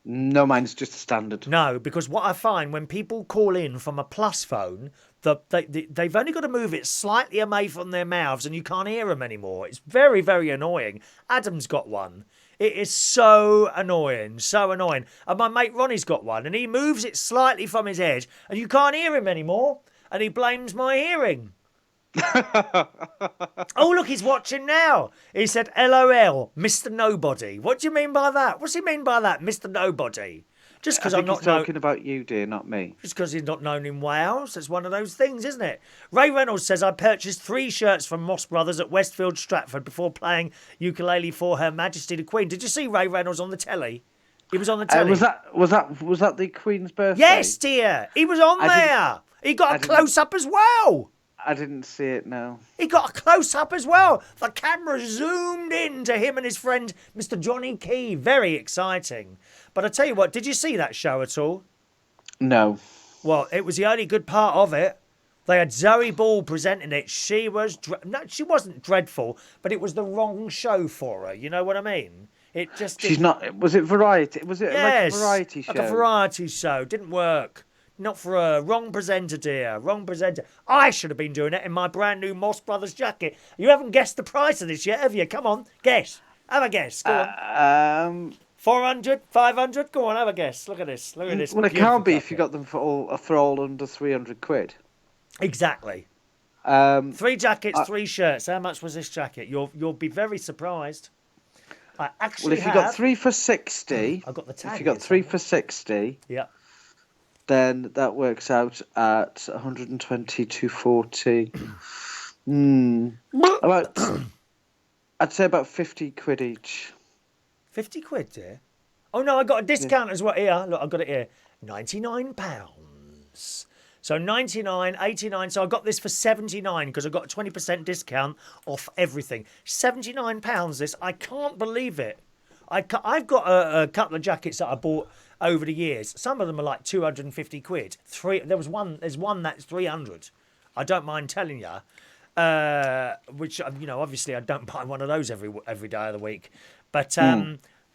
No, mine's just a standard. No, because what I find when people call in from a plus phone, they've only got to move it slightly away from their mouths, and you can't hear them anymore. It's very, very annoying. Adam's got one. It is so annoying, so annoying. And my mate Ronnie's got one, and he moves it slightly from his edge, and you can't hear him anymore. And he blames my hearing. Oh, look, he's watching now. He said, LOL, Mr. Nobody. What do you mean by that? What's he mean by that, Mr. Nobody? Just because I'm not talking about you, dear, not me. Just because he's not known in Wales. It's one of those things, isn't it? Ray Reynolds says, I purchased 3 shirts from Moss Brothers at Westfield Stratford before playing ukulele for Her Majesty the Queen. Did you see Ray Reynolds on the telly? He was on the telly. Was that the Queen's birthday? Yes, dear. He was on there. He got a close-up as well. I didn't see it, no. He got a close-up as well. The camera zoomed in to him and his friend, Mr. Johnny Key. Very exciting. But I tell you what, did you see that show at all? No. Well, it was the only good part of it. They had Zoe Ball presenting it. She was... she wasn't dreadful, but it was the wrong show for her. You know what I mean? It just... She's not... Was it variety? Was it like a variety show? Like a variety show. Didn't work. Not for her. Wrong presenter, dear. Wrong presenter. I should have been doing it in my brand new Moss Brothers jacket. You haven't guessed the price of this yet, have you? Come on, guess. Have a guess. Go on. 400, 500. Go on, have a guess. Look at this. Look at this. Well, it beautiful can't be if you jacket. got them for all under 300 quid. Exactly. 3 jackets, 3 shirts. How much was this jacket? You'll be very surprised. I actually Well, if you got 3 for 60, I've got the tag. if you got 3 for 60, yeah, then that works out at 120, 240. About, I'd say about 50 quid each. 50 quid, dear. Oh no, I got a discount as well. Here, look, I've got it here. £99. So 99, 89. So I got this for 79 because I got a 20% discount off everything. £79 this. I can't believe it. I've got a couple of jackets that I bought over the years. Some of them are like 250 quid. There's one that's 300. I don't mind telling you. Which, obviously I don't buy one of those every day of the week. But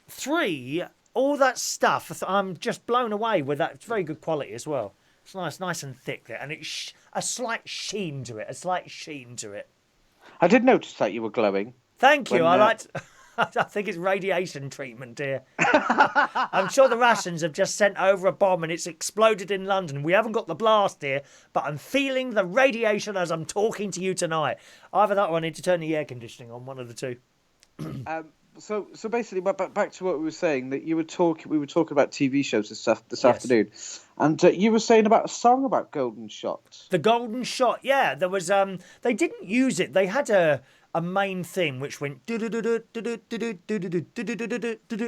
3, all that stuff, I'm just blown away with that. It's very good quality as well. It's nice and thick there, and it's a slight sheen to it. I did notice that you were glowing. Thank you. I think it's radiation treatment, dear. I'm sure the Russians have just sent over a bomb and it's exploded in London. We haven't got the blast here, but I'm feeling the radiation as I'm talking to you tonight. Either that or I need to turn the air conditioning on, one of the two. So basically, back to what we were saying, that we were talking about TV shows and stuff this afternoon, and you were saying about a song about Golden Shot. The Golden Shot, yeah. There was they didn't use it. They had a main theme which went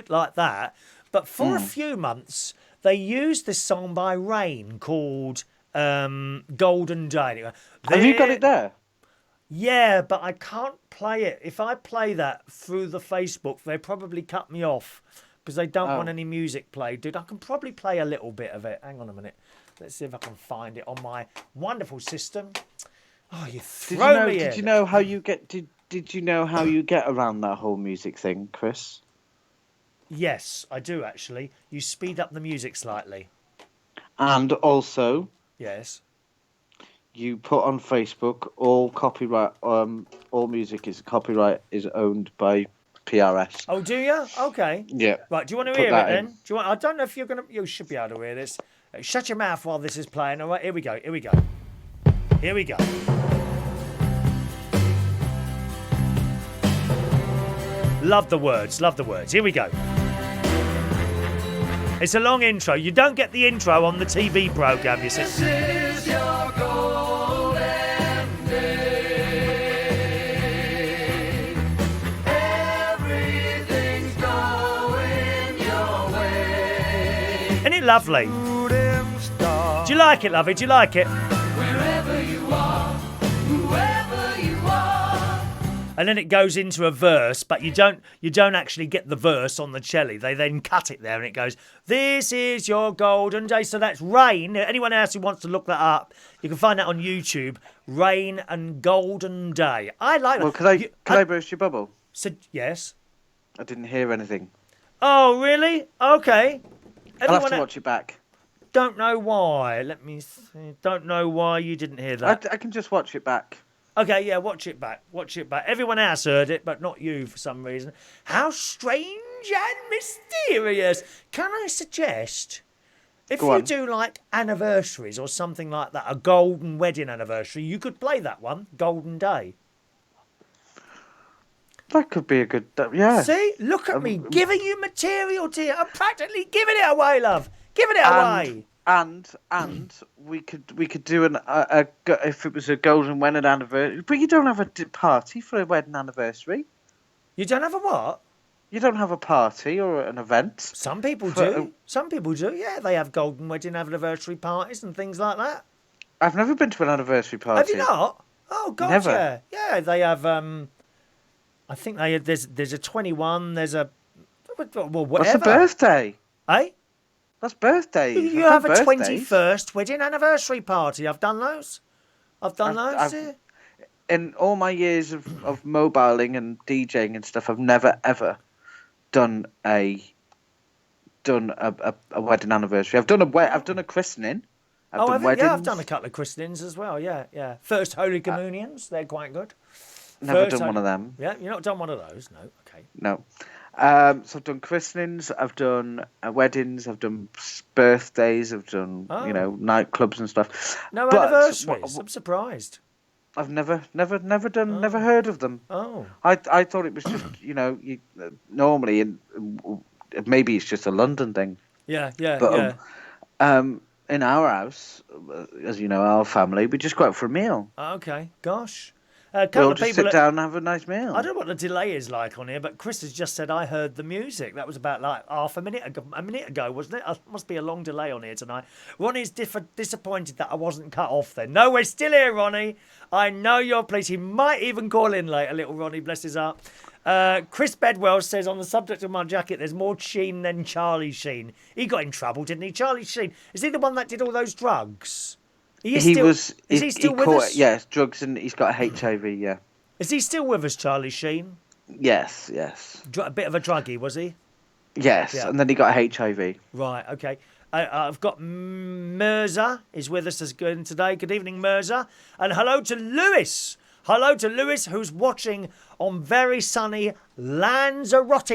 like that. But for a few months, they used this song by Rain called Golden Day. Have you got it there? Yeah, but I can't play it. If I play that through the Facebook, they probably cut me off because they don't want any music played. Dude, I can probably play a little bit of it. Hang on a minute. Let's see if I can find it on my wonderful system. Oh, you throw me in. Did you know how you get? Did you know how you get around that whole music thing, Chris? Yes, I do actually. You speed up the music slightly. And also, yes, you put on Facebook all copyright. All music is owned by PRS. Oh, do you? Okay. Yeah. Right. Do you want to hear it then? Do you want? I don't know if you're gonna. You should be able to hear this. Shut your mouth while this is playing. All right. Here we go. Here we go. Here we go. Love the words. Love the words. Here we go. It's a long intro. You don't get the intro on the TV program, you see. This is your golden day. Everything's going your way. Isn't it lovely? Do you like it, lovey? Do you like it? Wherever you are, whoever you are. And then it goes into a verse, but you don't actually get the verse on the cello. They then cut it there and it goes, "This is your golden day." So that's Rain. Anyone else who wants to look that up, you can find that on YouTube. Rain and Golden Day. I like that. Well, can I burst your bubble? So, yes. I didn't hear anything. Oh, really? Okay. I'll have to watch it back. Don't know why. Let me see. Don't know why you didn't hear that. I can just watch it back. Okay, yeah, watch it back. Watch it back. Everyone else heard it, but not you for some reason. How strange and mysterious. Can I suggest, if you do like anniversaries or something like that, a golden wedding anniversary, you could play that one, Golden Day. That could be a good... yeah. See? Look at me giving you material, dear. I'm practically giving it away, love. Giving it away. And we could do if it was a golden wedding anniversary, but you don't have a party for a wedding anniversary. You don't have a what? You don't have a party or an event. Some people do. Some people do. Yeah, they have golden wedding anniversary parties and things like that. I've never been to an anniversary party. Have you not? Oh God, Never. yeah. Yeah, they have. I think they have, there's a 21. There's a well, whatever. What's a birthday? Eh? That's birthday. You have a 21st wedding anniversary party. I've done those. In all my years of mobiling and DJing and stuff, I've never ever done a wedding anniversary. I've done a christening. I've done a couple of christenings as well. Yeah, yeah. First Holy Communions, they're quite good. Never done one of them. Yeah, you've not done one of those, no. Okay. No. So I've done christenings, I've done weddings, I've done birthdays, I've done Oh. nightclubs and stuff. No But anniversaries. I'm surprised. I've never heard of them. Oh. I thought it was just normally maybe it's just a London thing. Yeah. But in our house, as you know, our family, we just go out for a meal. Okay. Gosh. A We couple all of just people. sit down and have a nice meal. I don't know what the delay is like on here, but Chris has just said I heard the music. That was about like half a minute ago, wasn't it? Must be a long delay on here tonight. Ronnie's disappointed that I wasn't cut off then. No, we're still here, Ronnie. I know you're pleased. He might even call in later, little Ronnie, bless his heart. Chris Bedwell says, on the subject of my jacket, there's more Sheen than Charlie Sheen. He got in trouble, didn't he? Charlie Sheen. Is he the one that did all those drugs? Is he still with us? Yes, drugs, and he's got HIV. Yeah. Is he still with us, Charlie Sheen? Yes. A bit of a druggie, was he? Yes, Yeah. and then he got HIV. Right, okay. I've got Mirza is with us again today. Good evening, Mirza. And hello to Lewis. Hello to Lewis, who's watching on very sunny Lanzarote.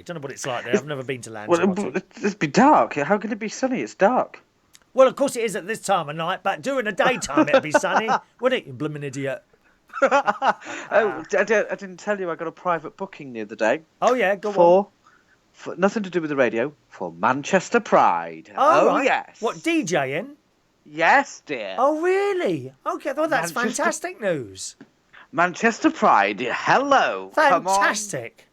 Don't know what it's like there. I've never been to Lanzarote. Well, it'd be dark. How can it be sunny? It's dark. Well, of course it is at this time of night, but during the daytime it'd be sunny. Wouldn't it, you blooming idiot? I didn't tell you I got a private booking the other day. Oh, yeah, go on. For nothing to do with the radio, for Manchester Pride. Oh, right. Yes. What, DJing? Yes, dear. Oh, really? Okay, well, that's Manchester- fantastic news. Manchester Pride. Hello. Come on. Fantastic.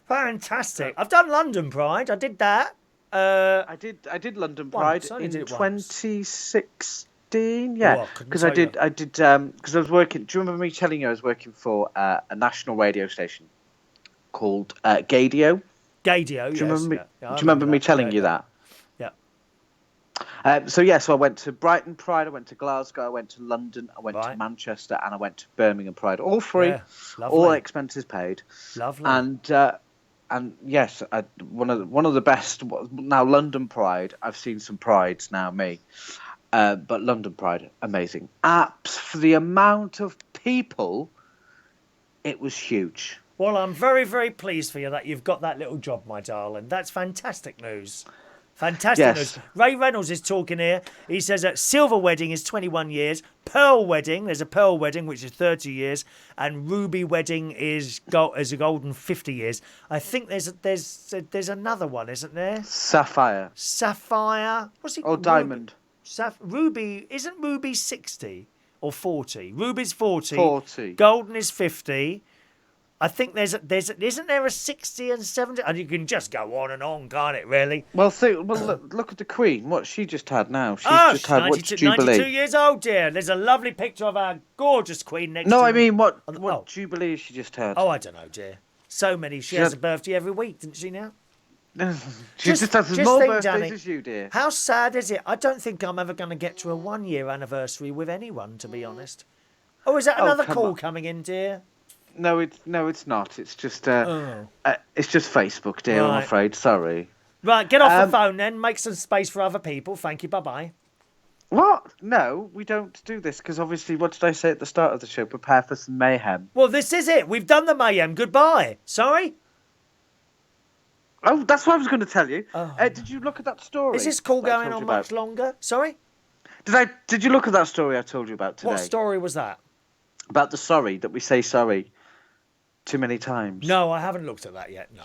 Fantastic. I've done London Pride. I did that. I did London Pride Once, I only in did it once. 2016. Oh, Yeah, I couldn't because tell I did because I was working. Do you remember me telling you I was working for a national radio station called Gadio? Gadio, Do you remember me? yes. Yeah, Do you remember me telling you that? Yeah. So I went to Brighton Pride, I went to Glasgow, I went to London, I went to Manchester, and I went to Birmingham Pride. All three, Yeah, lovely. all expenses paid. Lovely. And yes, one of the best. Now London Pride, I've seen some prides now, but London Pride, amazing. Apps for the amount of people, it was huge. Well, I'm very, very pleased for you that you've got that little job, my darling. That's fantastic news. Fantastic Yes. news. Ray Reynolds is talking here. He says that silver wedding is 21 years. Pearl wedding, there's a pearl wedding, which is 30 years. And ruby wedding is a golden 50 years. I think there's another one, isn't there? Sapphire. Sapphire. What's it Or called? diamond. Ruby. Isn't ruby 60 or 40? Ruby's 40. 40. Golden is 50. I think isn't there a 60 and 70? And you can just go on and on, can't it, really? Well, look at the Queen. What she just had now. She's just had 92, Jubilee. 92 years old, dear. There's a lovely picture of our gorgeous Queen next to No, I her. mean what Oh. Jubilee she just had. Oh, I don't know, dear. So many. She has a birthday every week, didn't she now? She just has as just more think, birthdays Danny, as you, dear. How sad is it? I don't think I'm ever going to get to a 1-year anniversary with anyone, to be honest. Oh, is that another come call on. coming in, dear? No, it's not. It's just Facebook, dear. I'm Right. afraid. Sorry. Right, get off the phone then. Make some space for other people. Thank you. Bye-bye. What? No, we don't do this because obviously, what did I say at the start of the show? Prepare for some mayhem. Well, this is it. We've done the mayhem. Goodbye. Sorry? Oh, that's what I was going to tell you. Oh. Did you look at that story? Is this call that I going told on you much about? longer? Sorry? Did you look at that story I told you about today? What story was that? About the sorry, that we say sorry too many times. No, I haven't looked at that yet, no.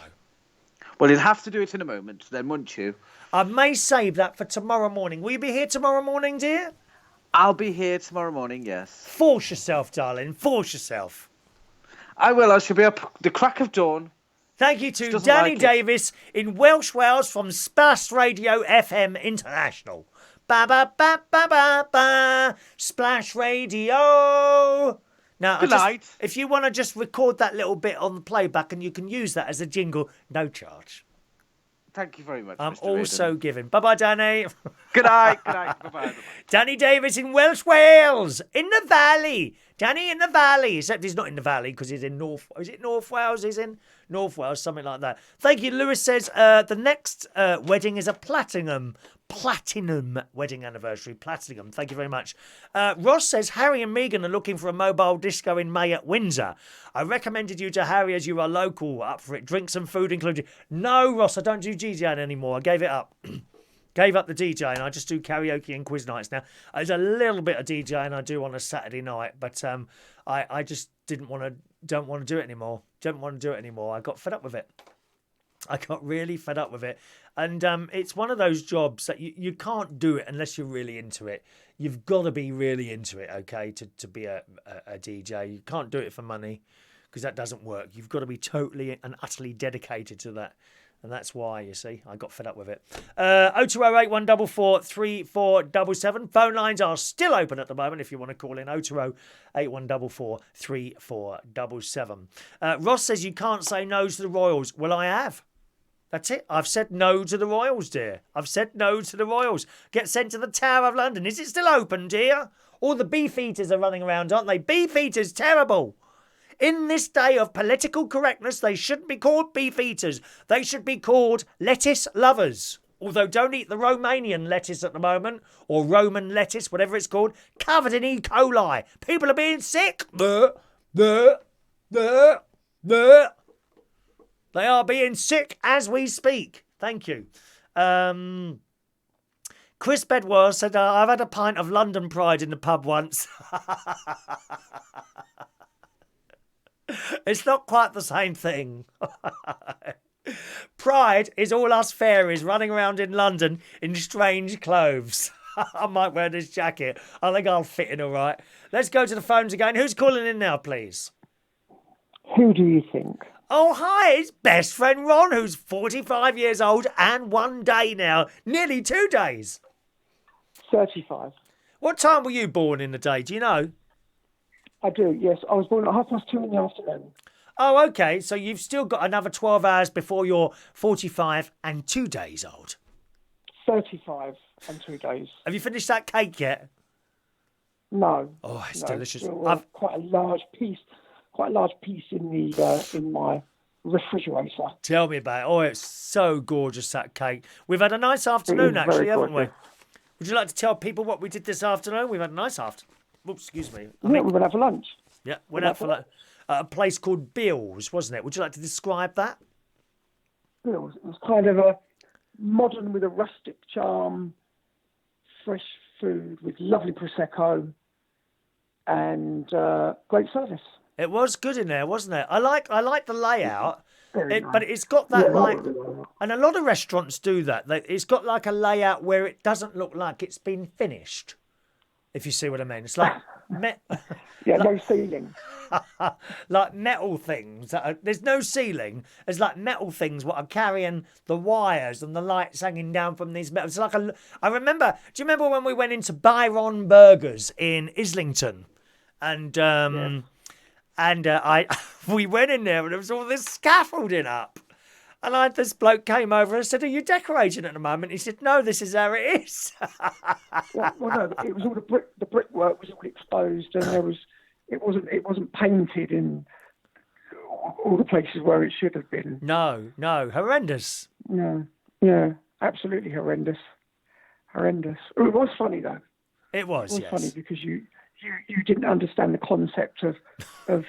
Well, you'll have to do it in a moment, then, won't you? I may save that for tomorrow morning. Will you be here tomorrow morning, dear? I'll be here tomorrow morning, yes. Force yourself, darling. Force yourself. I will. I shall be up the crack of dawn. Thank you to Doesn't Danny like it. Davies in Welsh Wales from Splash Radio FM International. Ba ba ba ba ba ba. Splash Radio. Now, Good night. if you want to just record that little bit on the playback and you can use that as a jingle, no charge. Thank you very much, I'm Mr. also Reardon. giving. Bye-bye, Danny. Good night. Good night. Bye-bye. Danny Davis in Welsh Wales, in the valley, Danny in the Valley. Except he's not in the Valley because he's in North. Is it North Wales? He's in North Wales, something like that. Thank you. Lewis says the next wedding is a platinum wedding anniversary. Platinum. Thank you very much. Ross says Harry and Megan are looking for a mobile disco in May at Windsor. I recommended you to Harry as you are local, up for it. Drinks and food included. No, Ross, I don't do DJing anymore. I gave it up. Gave up the DJing. I just do karaoke and quiz nights now. There's a little bit of DJing I do on a Saturday night, but I just don't want to do it anymore. Don't want to do it anymore. I got fed up with it. I got really fed up with it. And it's one of those jobs that you can't do it unless you're really into it. You've got to be really into it, okay, to be a DJ. You can't do it for money because that doesn't work. You've got to be totally and utterly dedicated to that. And that's why, you see, I got fed up with it. 0208 144 3477. Phone lines are still open at the moment if you want to call in. 0208 144 3477. Ross says you can't say no to the Royals. Well, I have. That's it. I've said no to the Royals, dear. I've said no to the Royals. Get sent to the Tower of London. Is it still open, dear? All the beef-eaters are running around, aren't they? Beef-eaters, terrible. In this day of political correctness, they shouldn't be called beef-eaters. They should be called lettuce lovers. Although don't eat the Romanian lettuce at the moment, or Roman lettuce, whatever it's called, covered in E. coli. People are being sick. They are being sick as we speak. Thank you. Chris Bedwell said, I've had a pint of London Pride in the pub once. It's not quite the same thing. Pride is all us fairies running around in London in strange clothes. I might wear this jacket. I think I'll fit in all right. Let's go to the phones again. Who's calling in now, please? Who do you think? Oh, hi, it's best friend Ron, who's 45 years old and 1 day now. Nearly 2 days. 35. What time were you born in the day? Do you know? I do, yes. I was born at 2:30 in the afternoon. Oh, okay. So you've still got another 12 hours before you're 45 and 2 days old. 35 and 2 days. Have you finished that cake yet? No. Oh, it's no, delicious. Still, quite a large piece in the in my refrigerator. Tell me about it. Oh, it's so gorgeous, that cake. We've had a nice afternoon, actually, haven't we? Would you like to tell people what we did this afternoon? We've had a nice afternoon. Oops, excuse me. We went out for lunch. Yeah, went out for lunch. A place called Bill's, wasn't it? Would you like to describe that? Bill's. It was kind of a modern with a rustic charm, fresh food with lovely prosecco, and great service. It was good in there, wasn't it? I like the layout, Very nice. but it's got that Yeah, and a lot of restaurants do that. It's got like a layout where it doesn't look like it's been finished. If you see what I mean, it's like yeah, no ceiling. like metal things. There's no ceiling. There's like metal things what are carrying the wires and the lights hanging down from these metals. It's like I remember. Do you remember when we went into Byron Burgers in Islington, and Yes. we went in there and there was all this scaffolding up. And this bloke came over and said, "Are you decorating at the moment?" He said, "No, this is how it is." well, no, it was all the brickwork was all exposed, and it wasn't painted in all the places where it should have been. No, horrendous. No, yeah, absolutely horrendous. Oh, it was funny though. It was yes. Funny because you didn't understand the concept of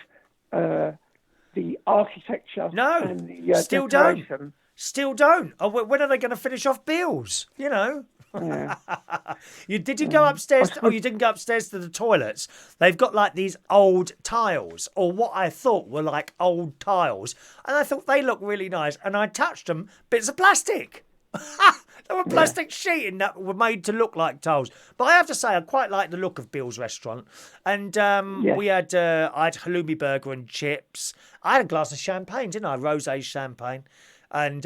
the architecture. No, and the still decoration. don't. Still don't. Oh, when are they going to finish off Bills? You know. Yeah. Did you go upstairs? You didn't go upstairs to the toilets. They've got like these old tiles, or what I thought were like old tiles, and I thought they looked really nice. And I touched them, bits of plastic. They were plastic sheeting that were made to look like tiles. But I have to say, I quite like the look of Bill's restaurant. And I had halloumi burger and chips. I had a glass of champagne, didn't I? Rosé champagne. And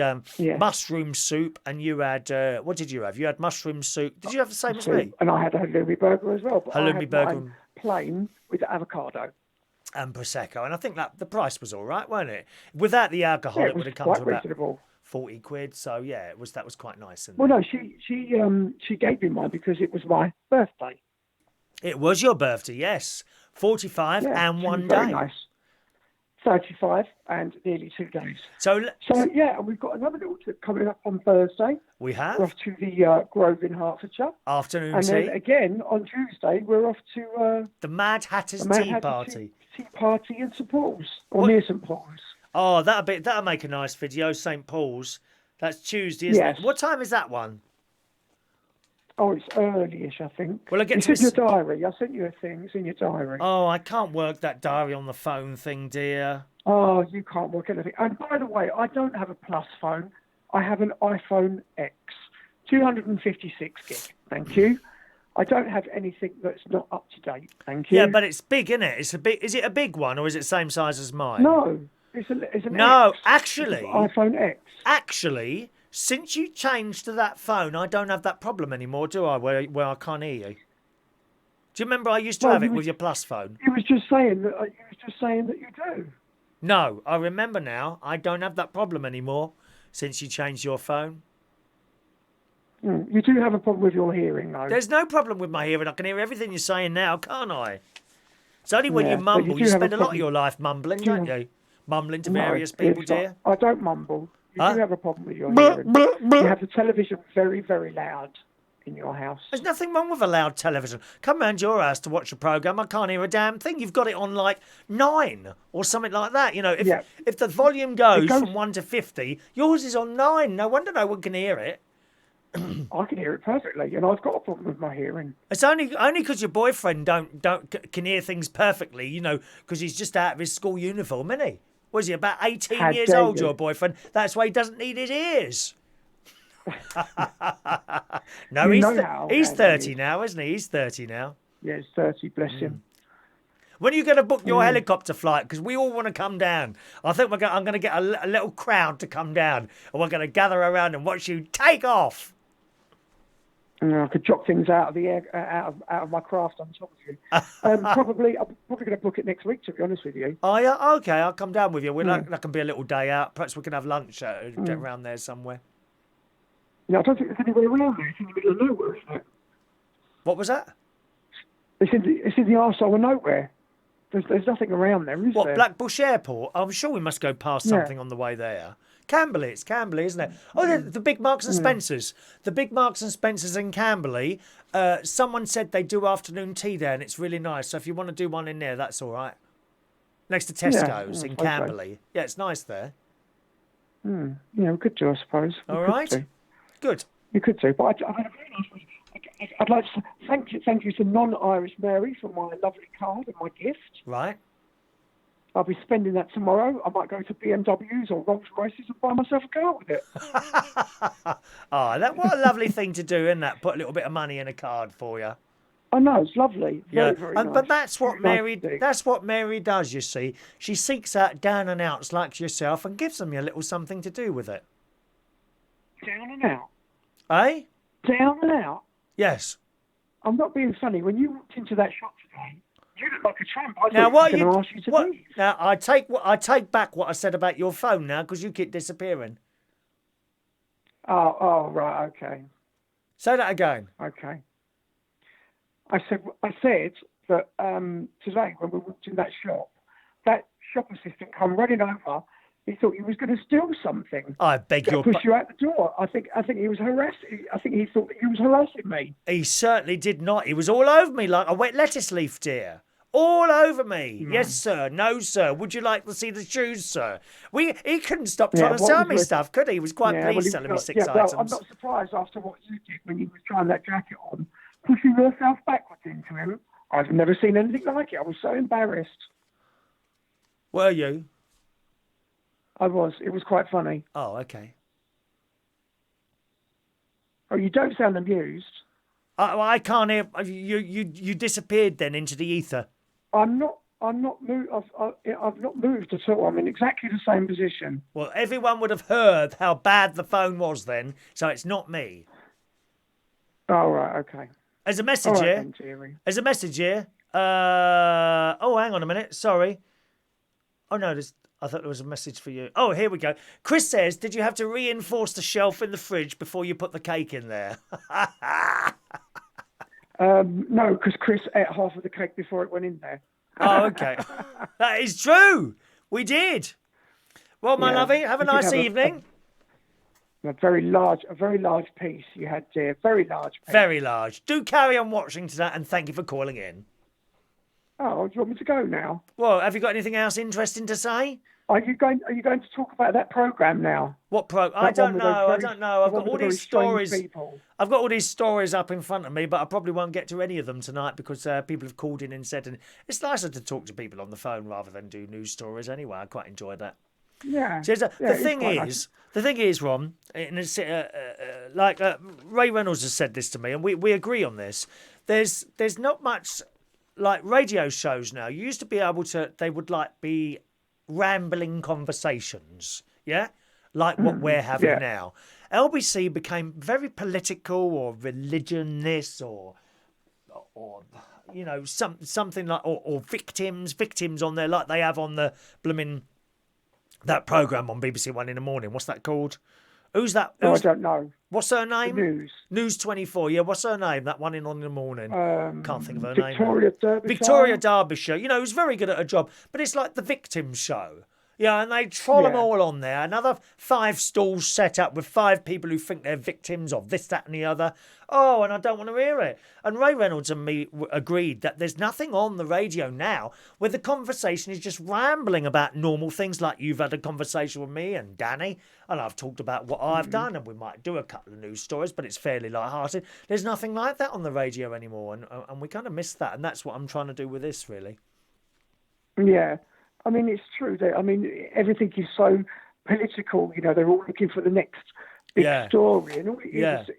mushroom soup. And you had, what did you have? You had mushroom soup. Did you have the same as me? And I had a halloumi burger as well. But Halloumi burger. Mine plain with avocado. And Prosecco. And I think that the price was all right, wasn't it? Without the alcohol, it would have come to about reasonable. 40 quid. So, yeah, that was quite nice. Well, no, she gave me mine because it was my birthday. It was your birthday, yes. 45 Yeah, and she 1 was very day. nice. 35 and nearly 2 days. So So, yeah, and we've got another little trip coming up on Thursday. we We're have off to the Grove in Hertfordshire. afternoon And then tea, again, on Tuesday, we're off to the Mad Hatter's the Mad Tea Hatter Party. Tea Party in St Paul's, or What- near St Paul's. Oh, that'll make a nice video, St Paul's. That's Tuesday, isn't Yes. it? What time is that one? Oh, it's early-ish, I think. Well, I get it's to in your this- diary. I sent you a thing. It's in your diary. Oh, I can't work that diary on the phone thing, dear. Oh, you can't work anything. And by the way, I don't have a Plus phone. I have an iPhone X, 256 gig. Thank you. I don't have anything that's not up to date. Thank you. Yeah, but it's big, isn't it? It's a big. Is it a big one or is it the same size as mine? No, it's an No, X. actually, It's an iPhone X. actually, since you changed to that phone, I don't have that problem anymore, do I? Where I can't hear you. Do you remember I used to Well, have it you with was- your Plus phone? You was just saying that. You was just saying that you do. No, I remember now. I don't have that problem anymore since you changed your phone. You do have a problem with your hearing, though. There's no problem with my hearing. I can hear everything you're saying now, can't I? It's only when Yeah, you but mumble. you You do have spend a a lot of problem. your life mumbling, Do don't you- you? Mumbling to No, various people, it's not- dear. I don't mumble. You Huh? do have a problem with your hearing. You have the television very, very loud in your house. There's nothing wrong with a loud television. Come round your house to watch a programme. I can't hear a damn thing. You've got it on like 9 or something like that. You know, Yeah. if the volume goes, goes- from 1 to 50, yours is on 9. No wonder no one can hear it. I can hear it perfectly, and I've got a problem with my hearing. It's only because your boyfriend can hear things perfectly. You know, because he's just out of his school uniform, isn't he? Was he about 18 How years dare old? you. Your boyfriend. That's why he doesn't need his ears. No, You he's know how he's old he 30 is. now, isn't he? He's 30 now. Yeah, it's 30, bless Mm. him. When are you going to book your helicopter flight? Because we all want to come down. I think I'm going to get a little crowd to come down, and we're going to gather around and watch you take off. I could drop things out of the air, out of my craft on top of you. I'm probably going to book it next week, to be honest with you. Oh yeah, okay. I'll come down with you. That can be a little day out. Perhaps we can have lunch around there somewhere. Yeah, I don't think there's anywhere around there. It's in the middle of nowhere, isn't it? What was that? It's in the arsehole of nowhere. There's nothing around there, is What, there? Blackbush Airport? I'm sure we must go past something on the way there. Camberley, it's Camberley, isn't it? Oh, the big Marks and Spencers. The big Marks and Spencers in Camberley. Someone said they do afternoon tea there, and it's really nice. So if you want to do one in there, that's all right. Next to Tesco's in okay. Camberley. Yeah, it's nice there. Yeah, we could do, I suppose. We All could right. do. Good. You could do, but I'd like to thank you to non-Irish Mary for my lovely card and my gift. Right. I'll be spending that tomorrow. I might go to BMWs or Rolls Royces and buy myself a car with it. What a lovely thing to do, isn't that? Put a little bit of money in a card for you. I know, it's lovely. Very, very nice. But that's what Very nice Mary. thing. That's what Mary does. You see, she seeks out down and outs like yourself and gives them a little something to do with it. Down and out. Eh? Down and out. Yes. I'm not being funny. When you walked into that shop today, you look like a tramp. I Now thought what I was you? going to ask you to What? leave. Now I take back what I said about your phone now because you keep disappearing. Oh, right, okay. Say that again. Okay. I said that today when we walked in that shop assistant come running over. He thought he was going to steal something. I beg your Push pardon. you out the door. I think he was harassing. I think he thought that he was harassing me. He certainly did not. He was all over me like a wet lettuce leaf, dear. All over me. Yes, sir. No, sir. Would you like to see the shoes, sir? He couldn't stop trying to what sell was me with- stuff, could he? He was quite Yeah, pleased he selling me was- 6 yeah, well, items. I'm not surprised after what you did when you was trying that jacket on, pushing yourself backwards into him. I've never seen anything like it. I was so embarrassed. Were you? I was. It was quite funny. Oh, okay. Oh, you don't sound amused. I can't hear. You disappeared then into the ether. I'm not moved. I've not moved at all. I'm in exactly the same position. Well, everyone would have heard how bad the phone was then, so it's not me. Oh, right. Okay. There's a All message right, here. then, dearie. There's a message here. Oh, hang on a minute. Sorry. Oh, no, I thought there was a message for you. Oh, here we go. Chris says, did you have to reinforce the shelf in the fridge before you put the cake in there? No, because Chris ate half of the cake before it went in there. Oh, okay. That is true. We did. Well, my Yeah. lovey, have a You did nice have evening. A very large piece you had there. Very large piece. Very large. Do carry on watching tonight, and thank you for calling in. Oh, do you want me to go now? Well, have you got anything else interesting to say? Are you going to talk about that program now? What I That don't one with know. those I very- don't know. I've the got one all with the these very strange stories. people. I've got all these stories up in front of me, but I probably won't get to any of them tonight because people have called in and said, and it's nicer to talk to people on the phone rather than do news stories anyway. I quite enjoy that. Yeah. So the it's thing quite is, nice. Ron, and it's, Ray Reynolds has said this to me, and we agree on this. There's not much like radio shows now. You used to be able to. They would be rambling conversations, yeah, like what we're having yeah. now. LBC became very political or religion this or something like or victims on there like they have on the blooming that program on BBC One in the morning. What's that called? Who's that? I don't know. What's her name? News. News 24. Yeah, what's her name? That one in on in the morning. Can't think of her name. Victoria Derbyshire. Victoria Derbyshire. Who's very good at her job, but it's like the victim show. Yeah, and they troll them all on there. Another 5 stalls set up with 5 people who think they're victims of this, that, and the other. Oh, and I don't want to hear it. And Ray Reynolds and me agreed that there's nothing on the radio now where the conversation is just rambling about normal things like you've had a conversation with me and Danny, and I've talked about what I've done, and we might do a couple of news stories, but it's fairly light-hearted. There's nothing like that on the radio anymore, and we kind of miss that, and that's what I'm trying to do with this, really. Yeah. I mean, it's true that everything is so political. They're all looking for the next big story, and all it is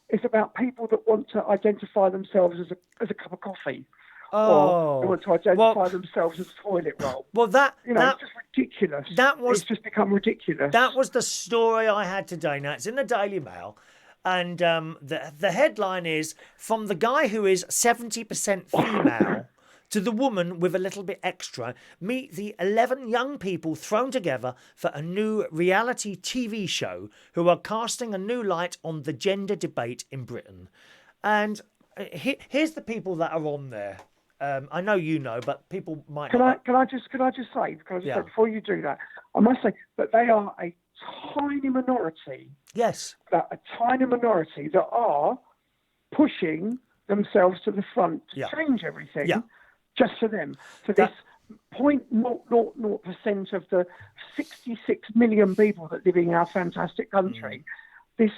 it's about people that want to identify themselves as a cup of coffee, or they want to identify themselves as a toilet roll. Well, it's just ridiculous. It's just become ridiculous. That was the story I had today. Now it's in the Daily Mail, and the headline is from the guy who is 70% female. To the woman with a little bit extra, meet the 11 young people thrown together for a new reality TV show who are casting a new light on the gender debate in Britain. And here's the people that are on there. I know you know, but people might not. Can I just say, before you do that, I must say that they are a tiny minority. Yes. A tiny minority that are pushing themselves to the front to change everything. Yeah. Just for them, for this 0.000% of the 66 million people that live in our fantastic country, these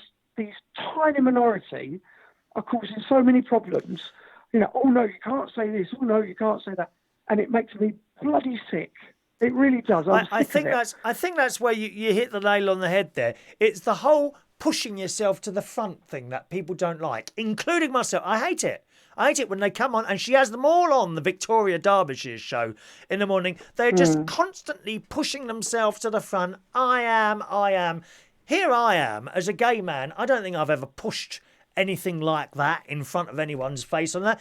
tiny minority are causing so many problems. Oh no, you can't say this. Oh no, you can't say that, and it makes me bloody sick. It really does. I think that's where you hit the nail on the head there. It's the whole pushing yourself to the front thing that people don't like, including myself. I hate it. I hate it when they come on, and she has them all on the Victoria Derbyshire show in the morning. They're just constantly pushing themselves to the front. I am. Here I am, as a gay man. I don't think I've ever pushed anything like that in front of anyone's face on that.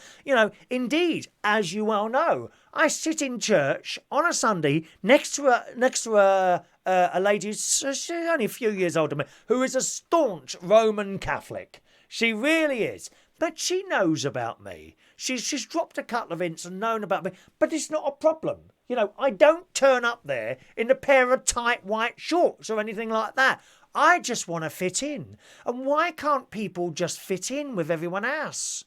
Indeed, as you well know, I sit in church on a Sunday next to a lady, she's only a few years older than me, who is a staunch Roman Catholic. She really is. But she knows about me. She's dropped a couple of hints and known about me. But it's not a problem. I don't turn up there in a pair of tight white shorts or anything like that. I just want to fit in. And why can't people just fit in with everyone else?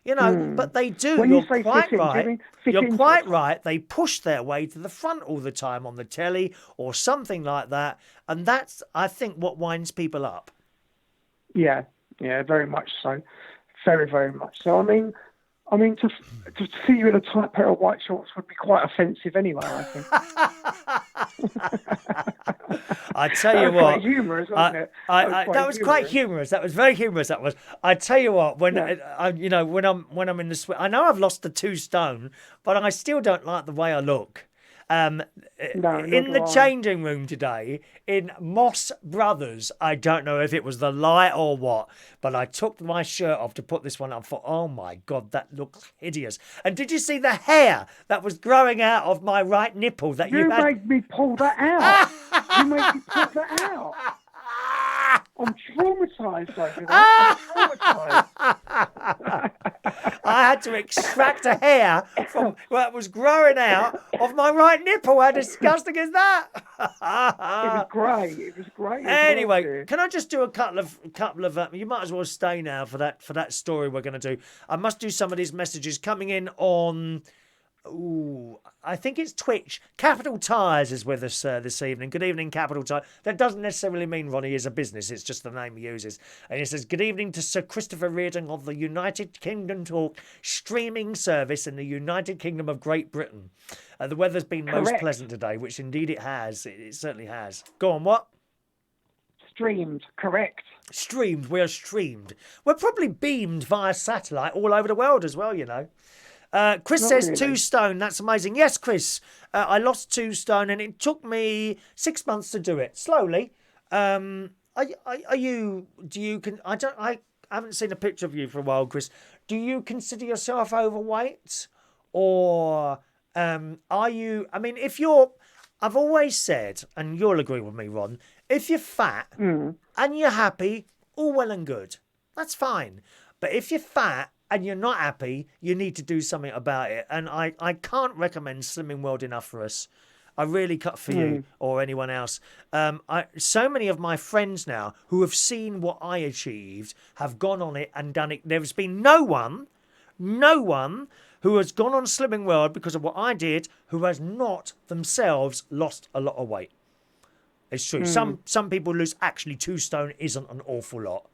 But they do. When You're you say quite fit in, right. do you mean fit You're into quite it? right. They push their way to the front all the time on the telly or something like that. And that's, I think, what winds people up. Yeah, very much so. Very, very much so. I mean, to see you in a tight pair of white shorts would be quite offensive anyway, I think. I tell you what, quite humorous, wasn't it? That was quite humorous. That was very humorous. That was. I tell you what, when when I'm in the I know I've lost the 2 stone, but I still don't like the way I look. In the changing room today, in Moss Brothers, I don't know if it was the light or what, but I took my shirt off to put this one on. Thought, oh my God, that looks hideous. And did you see the hair that was growing out of my right nipple that you had? made me pull that out. You made me pull that out. I'm traumatised over that. I'm traumatised. I had to extract a hair from what was growing out of my right nipple. How disgusting is that? It was great. It was great. Anyway, can I just do a couple of? You might as well stay now for that story we're going to do. I must do some of these messages coming in on. Ooh, I think it's Twitch. Capital Tires is with us this evening. Good evening, Capital Tires. That doesn't necessarily mean Ronnie is a business. It's just the name he uses. And he says, good evening to Sir Christopher Reardon of the United Kingdom Talk streaming service in the United Kingdom of Great Britain. The weather's been most pleasant today, which indeed it has. It certainly has. Go on, what? Streamed, correct. Streamed. We are streamed. We're probably beamed via satellite all over the world as well, you know. Chris says really. 2 stone. That's amazing. Yes, Chris. I lost 2 stone, and it took me 6 months to do it. Slowly. Are you? Do you? I haven't seen a picture of you for a while, Chris. Do you consider yourself overweight, or are you? I mean, if you're, I've always said, and you'll agree with me, Ron. If you're fat and you're happy, all well and good. That's fine. But if you're fat and you're not happy, you need to do something about it. And I can't recommend Slimming World enough for us. I really cut for you or anyone else. So many of my friends now who have seen what I achieved have gone on it and done it. There's been no one who has gone on Slimming World because of what I did who has not themselves lost a lot of weight. It's true. Some people lose. Actually, 2 stone isn't an awful lot.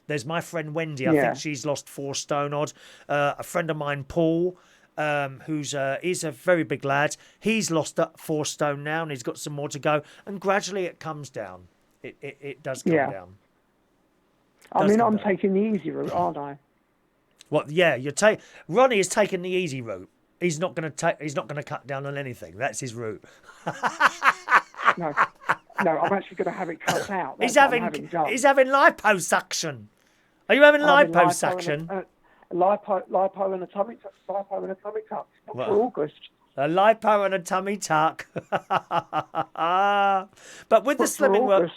There's my friend Wendy. I think she's lost 4 stone odd. A friend of mine, Paul, who's is a very big lad. He's lost 4 stone now, and he's got some more to go. And gradually, it comes down. It does come down. I mean, I'm taking the easy route, aren't I? What? Yeah, Ronnie is taking the easy route. He's not going to He's not going to cut down on anything. That's his route. No, I'm actually going to have it cut out. He's having liposuction. Are you having liposuction? Lipo and a tummy tuck. For August. A lipo and a tummy tuck. But with the Slimming World,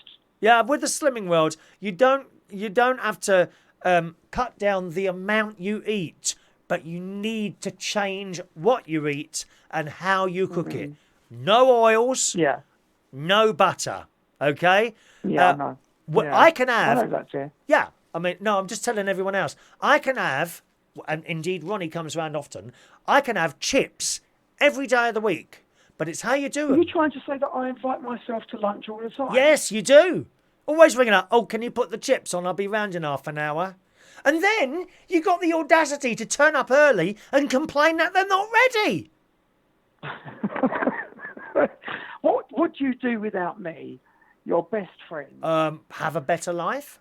with the Slimming World, you don't have to cut down the amount you eat, but you need to change what you eat and how you cook it. No oils. Yeah. No butter. Okay. Yeah. No. I can have. I know that's it. Yeah. I mean, no, I'm just telling everyone else. I can have, and indeed Ronnie comes around often, I can have chips every day of the week. But it's how you do Are them. you trying to say that I invite myself to lunch all the time? Yes, you do. Always ringing up, oh, can you put the chips on? I'll be round in half an hour. And then you got the audacity to turn up early and complain that they're not ready. What would you do without me, your best friend? Have a better life?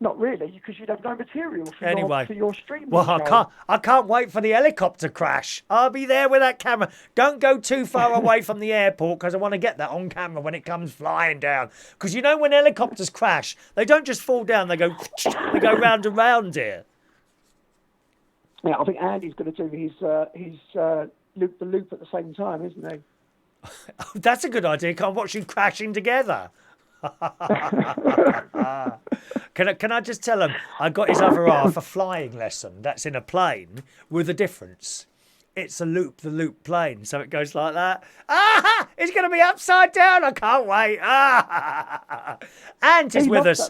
Not really, because you'd have no material for your streaming Well, show. I can't wait for the helicopter crash. I'll be there with that camera. Don't go too far away from the airport because I want to get that on camera when it comes flying down. Because you know when helicopters crash, they don't just fall down, they go round and round here. Yeah, I think Andy's going to do his loop the loop at the same time, isn't he? That's a good idea. Can't watch you crashing together. Can I just tell him I got his other half a flying lesson that's in a plane with a difference. It's a loop the loop plane, so it goes like that. Ah! It's going to be upside down. I can't wait. Ah! Ant is with us.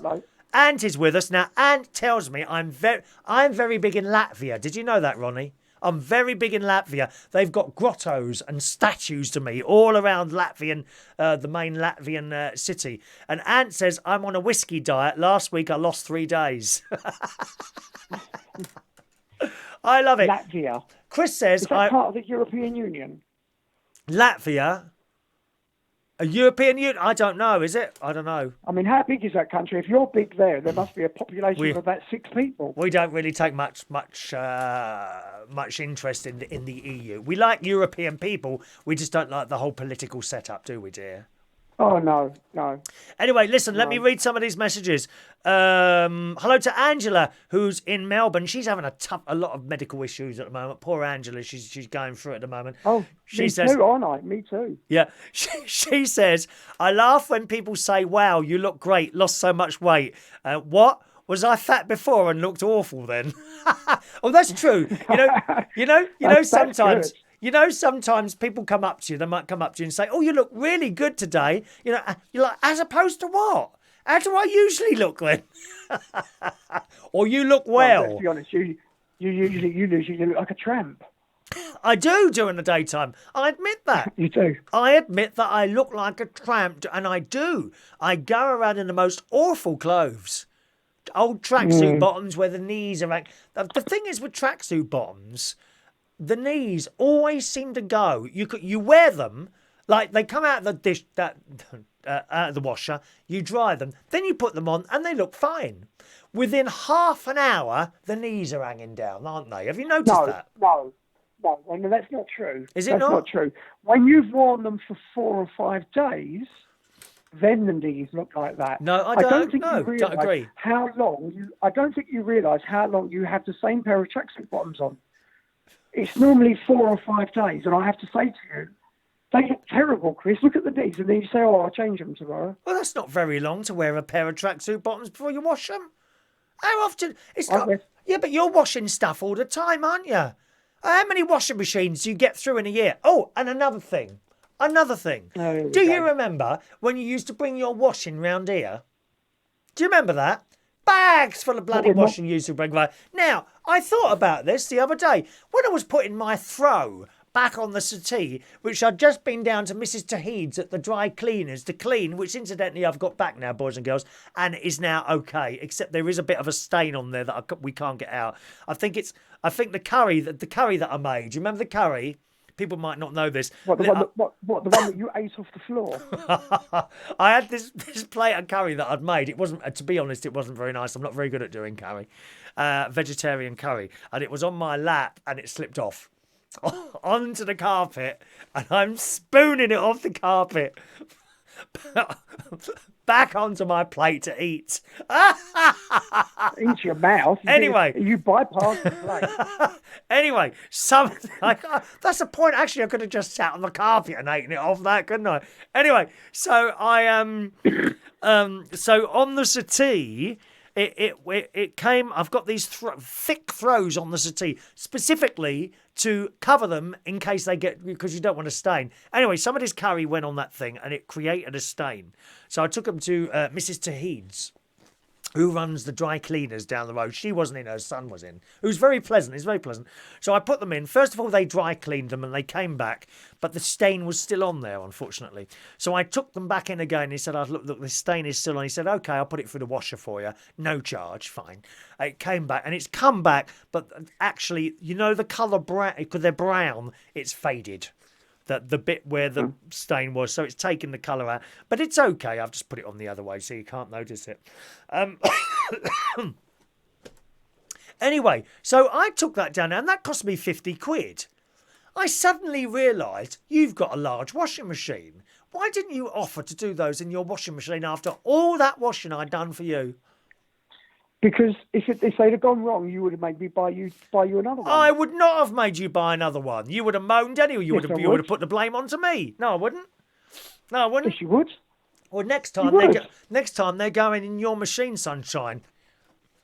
Ant is with us now. Ant tells me I'm very big in Latvia. Did you know that, Ronnie? I'm very big in Latvia. They've got grottos and statues to me all around the main Latvian city. And Ant says, I'm on a whiskey diet. Last week I lost 3 days. I love it. Latvia. Chris says... Is that part of the European Union? Latvia? A European Union? I don't know, is it? I don't know. I mean, how big is that country? If you're big there must be a population of about 6 people. We don't really take much interest in the EU. We like European people. We just don't like the whole political setup, do we, dear? Oh, no. Anyway, listen, let me read some of these messages. Hello to Angela, who's in Melbourne. She's having a lot of medical issues at the moment. Poor Angela, she's going through it at the moment. Oh, me too, aren't I? Me too. Yeah. She says, I laugh when people say, wow, you look great, lost so much weight. What? Was I fat before and looked awful then? Oh, that's true. That's Sometimes. good. Sometimes people come up to you. They might come up to you and say, "Oh, you look really good today." You're like, as opposed to what? How do I usually look then? Or you look well. Let's be honest. You usually look like a tramp. I do during the daytime. I admit that. You do. I admit that I look like a tramp, and I do. I go around in the most awful clothes. Old tracksuit bottoms where the knees are like. The thing is with tracksuit bottoms, the knees always seem to go. You wear them like they come out of the dish out of the washer. You dry them, then you put them on, and they look fine. Within half an hour, the knees are hanging down, aren't they? Have you noticed that? No, that's not true. Is it That's not? not true. When you've worn them for 4 or 5 days, then the knees look like that. No, I don't don't. think No, you realise don't agree. how long. I don't think you realise how long you have the same pair of tracksuit bottoms on. It's normally 4 or 5 days, and I have to say to you, they look terrible, Chris. Look at the knees, and then you say, "Oh, I'll change them tomorrow." Well, that's not very long to wear a pair of tracksuit bottoms before you wash them. How often? Yeah, but you're washing stuff all the time, aren't you? How many washing machines do you get through in a year? Oh, and another thing. Do you remember when you used to bring your washing round here? Do you remember that? Bags full of bloody washing you used to bring round. Now, I thought about this the other day. When I was putting my throw back on the settee, which I'd just been down to Mrs. Tahid's at the dry cleaners to clean, which incidentally I've got back now, boys and girls, and it is now okay, except there is a bit of a stain on there that we can't get out. I think the curry that I made. Do you remember the curry? People might not know this. The one that you ate off the floor? I had this plate of curry that I'd made. It wasn't, to be honest, it wasn't very nice. I'm not very good at doing curry, vegetarian curry, and it was on my lap and it slipped off onto the carpet, and I'm spooning it off the carpet back onto my plate to eat. Into your mouth. Anyway. You bypassed the plate. Anyway, that's the point. Actually, I could have just sat on the carpet and eaten it off that, couldn't I? Anyway, so I so on the settee, it came. I've got these thick throws on the settee specifically to cover them in case they get, because you don't want to stain. Anyway, some of this curry went on that thing and it created a stain. So I took them to Mrs. Tahid's, who runs the dry cleaners down the road. She wasn't in, her son was in. It was very pleasant. It's very pleasant. So I put them in. First of all, they dry cleaned them and they came back, but the stain was still on there, unfortunately. So I took them back in again. He said, "Oh, look, the stain is still on." He said, "Okay, I'll put it through the washer for you. No charge, fine." It came back, and it's come back, but actually, you know the colour brown, because they're brown, it's faded. The bit where the stain was, so it's taken the colour out, but it's okay. I've just put it on the other way so you can't notice it. Anyway, so I took that down and that cost me 50 quid. I suddenly realised you've got a large washing machine. Why didn't you offer to do those in your washing machine after all that washing I'd done for you? Because if they'd have gone wrong, you would have made me buy you another one. I would not have made you buy another one. You would have moaned anyway. You would have put the blame onto me. No, I wouldn't. Yes, you would. Well, next time they're going in your machine, sunshine.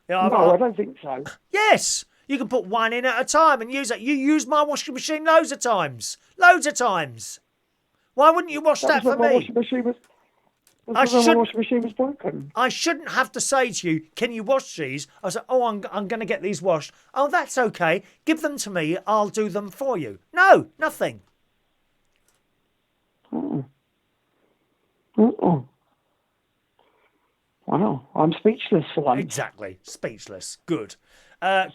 Yeah, No, I don't think so. Yes, you can put one in at a time and use it. You use my washing machine loads of times. Why wouldn't you wash that for my me? washing machine was. My washing machine was broken. I shouldn't have to say to you, "Can you wash these?" I said, "Oh, I'm going to get these washed." "Oh, that's okay. Give them to me. I'll do them for you." No, nothing. Wow, I'm speechless for once. Exactly. Speechless. Good.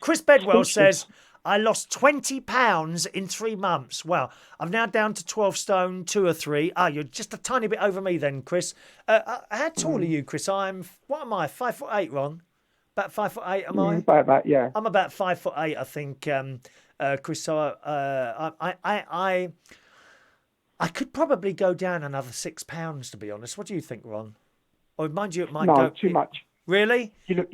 Chris Bedwell says, "I lost 20 pounds in 3 months. Well, I'm now down to 12 stone, 2 or 3. Ah, you're just a tiny bit over me then, Chris. How tall are you, Chris? What am I, 5'8", Ron? About 5'8", am I? About that, yeah. I'm about 5'8", I think, Chris. So I could probably go down another 6 pounds, to be honest. What do you think, Ron? Or mind you, it might go... No, too much. Really? You look